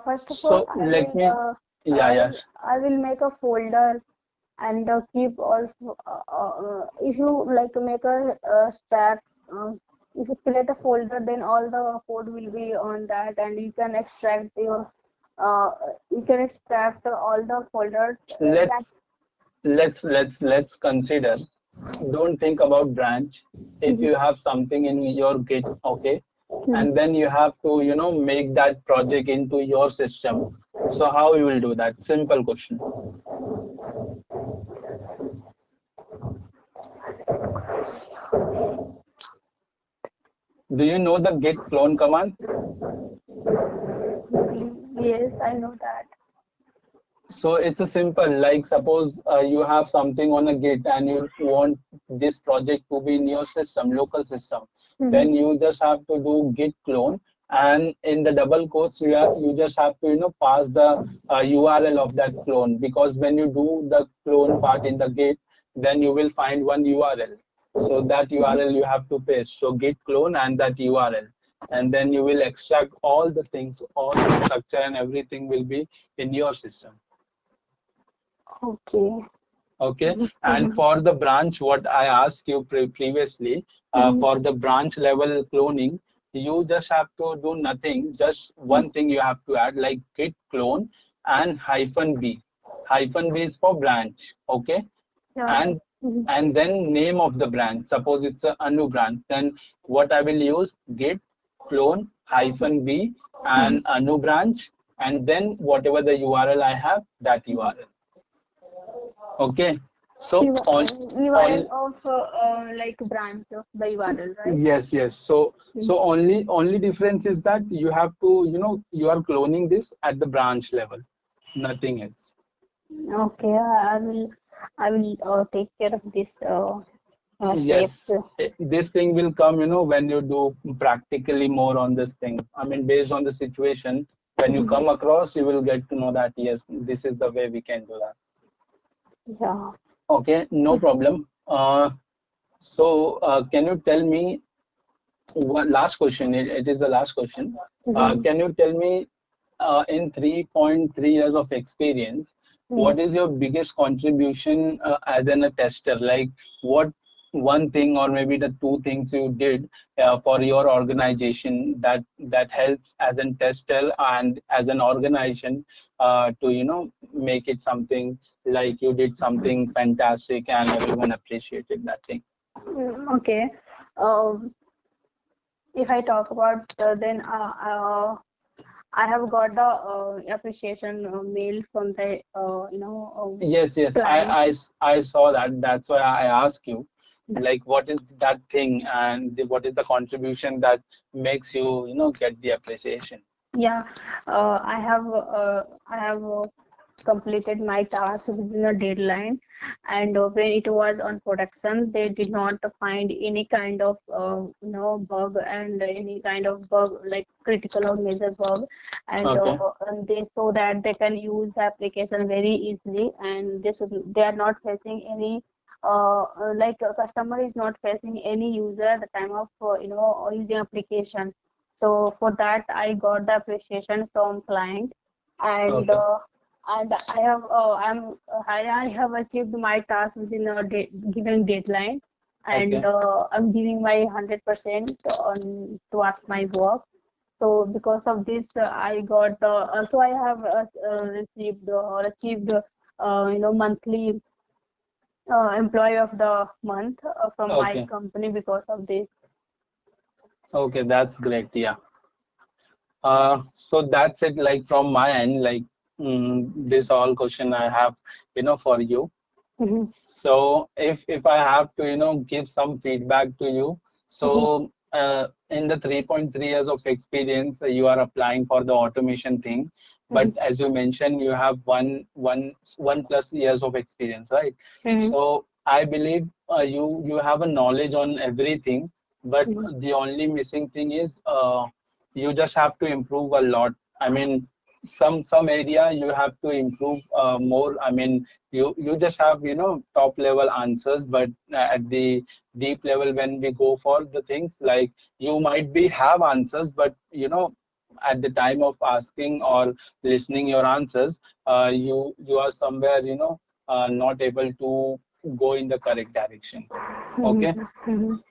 Speaker 2: first of all
Speaker 1: So let me, yeah,
Speaker 2: I
Speaker 1: yeah.
Speaker 2: will I will make a folder and keep also if you like make a stack if you create a folder, then all the code will be on that, and you can extract your uh, you can extract all the folders that.
Speaker 1: Let's let's consider. Don't think about branch. If
Speaker 2: Mhm.
Speaker 1: you have something in your Git, okay,
Speaker 2: Mhm.
Speaker 1: and then you have to make that project into your system. So how you will do that? Simple question. Do you know the git clone command?
Speaker 2: Yes, I know that.
Speaker 1: So it's a simple, like, suppose you have something on a git and you want this project to be in your system, local system,
Speaker 2: Mhm.
Speaker 1: then you just have to do git clone, and in the double quotes you just have to pass the URL of that clone, because when you do the clone part in the git, then you will find one URL. So that
Speaker 2: Mhm.
Speaker 1: URL you have to paste. So git clone and that URL, and then you will extract all the things, all the structure and everything will be in your system.
Speaker 2: Okay.
Speaker 1: Okay,
Speaker 2: Mhm.
Speaker 1: and
Speaker 2: Mhm.
Speaker 1: for the branch, what I asked you previously,
Speaker 2: Mhm.
Speaker 1: for the branch level cloning, you just have to do nothing, just one thing you have to add, like git clone, and hyphen B. Hyphen B is for branch, okay?
Speaker 2: Yeah.
Speaker 1: And
Speaker 2: Mm-hmm.
Speaker 1: and then name of the branch. Suppose it's a Anu branch, then what I will use, git clone hyphen B
Speaker 2: Mm-hmm.
Speaker 1: and Anu branch, and then whatever the URL I have, that URL. Okay. So
Speaker 2: URL
Speaker 1: on
Speaker 2: of like branch of the URL, right?
Speaker 1: yes, yes. So only difference is that you have to, you are cloning this at the branch level, nothing else.
Speaker 2: Okay, I will take care of this steps.
Speaker 1: Yes, this thing will come, when you do practically more on this thing. I mean, based on the situation, when you
Speaker 2: Mhm.
Speaker 1: come across, you will get to know that, yes, this is the way we can do that.
Speaker 2: Yeah.
Speaker 1: Okay, no problem. So can you tell me one last question? It is the last question.
Speaker 2: Mhm.
Speaker 1: Can you tell me, in 3.3 years of experience,
Speaker 2: Mhm.
Speaker 1: what is your biggest contribution as a tester? Like, what one thing or maybe the two things you did for your organization that helps as a tester and as an organization to make it something like you did something fantastic and everyone appreciated that thing.
Speaker 2: Okay. Um, if I talk about then I have got the appreciation mail from the
Speaker 1: Yes, yes,
Speaker 2: client.
Speaker 1: I saw that. That's why I ask you, like, what is that thing and what is the contribution that makes you, get the appreciation?
Speaker 2: Yeah, I have completed my task within a deadline, and when it was on production, they did not find any kind of bug and any kind of bug like critical or major bug,
Speaker 1: Okay,
Speaker 2: and they so that they can use the application very easily, and they are not facing any like a customer is not facing any user at the time of using application. So for that, I got the appreciation from client, and
Speaker 1: okay,
Speaker 2: uh, and I have achieved my task within a given deadline, and
Speaker 1: okay,
Speaker 2: I'm giving my 100% on towards my work. So because of this, I got also I have received or achieved monthly employee of the month from my
Speaker 1: okay,
Speaker 2: company because of this.
Speaker 1: okay. That's great. Yeah. So that's it. Like from my end, like this all question I have, for you.
Speaker 2: Mhm.
Speaker 1: So if I have to, give some feedback to you,
Speaker 2: Mhm.
Speaker 1: so in the 3.3 years of experience, you are applying for the automation thing, but
Speaker 2: Mhm.
Speaker 1: as you mentioned, you have one plus years of experience, right?
Speaker 2: Mhm.
Speaker 1: So I believe you have a knowledge on everything, but
Speaker 2: Mhm.
Speaker 1: the only missing thing is you just have to improve a lot. I mean, some area you have to improve more. I mean, you just have top level answers, but at the deep level when we go for the things, like you might be have answers, but at the time of asking or listening your answers, you are somewhere not able to go in the correct direction. Okay,
Speaker 2: Mhm. Mhm.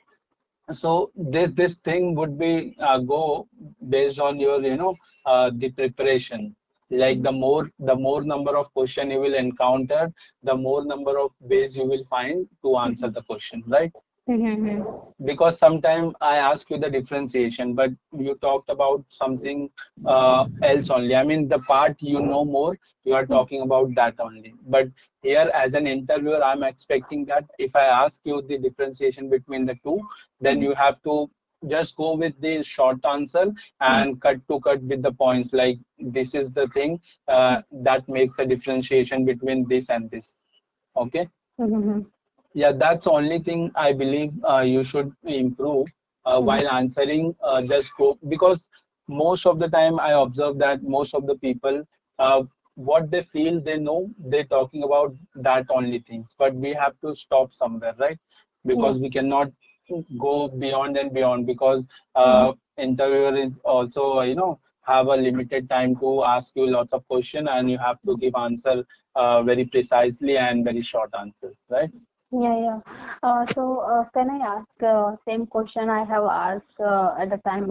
Speaker 1: so this thing would be go based on your the preparation. Like the more number of question you will encounter, the more number of ways you will find to answer the question, right?
Speaker 2: Mhm.
Speaker 1: Because sometimes I ask you the differentiation, but you talked about something else only. I mean, the part more, you are talking about that only. But here, as an interviewer, I'm expecting that if I ask you the differentiation between the two, then
Speaker 2: Mhm.
Speaker 1: you have to just go with the short answer and cut to cut with the points. Like this is the thing that makes a differentiation between this and this. Okay.
Speaker 2: Mhm.
Speaker 1: Yeah, that's the only thing I believe you should improve
Speaker 2: Mhm.
Speaker 1: while answering. Just go because most of the time I observe that most of the people, what they feel they know, they're talking about that only things. But we have to stop somewhere, right?
Speaker 2: Yeah.
Speaker 1: Because we cannot go beyond and beyond because
Speaker 2: Mhm.
Speaker 1: interviewer is also have a limited time to ask you lots of question and you have to give answer very precisely and very short answers, right?
Speaker 2: Yeah, yeah. So, can I ask same question I have asked at the time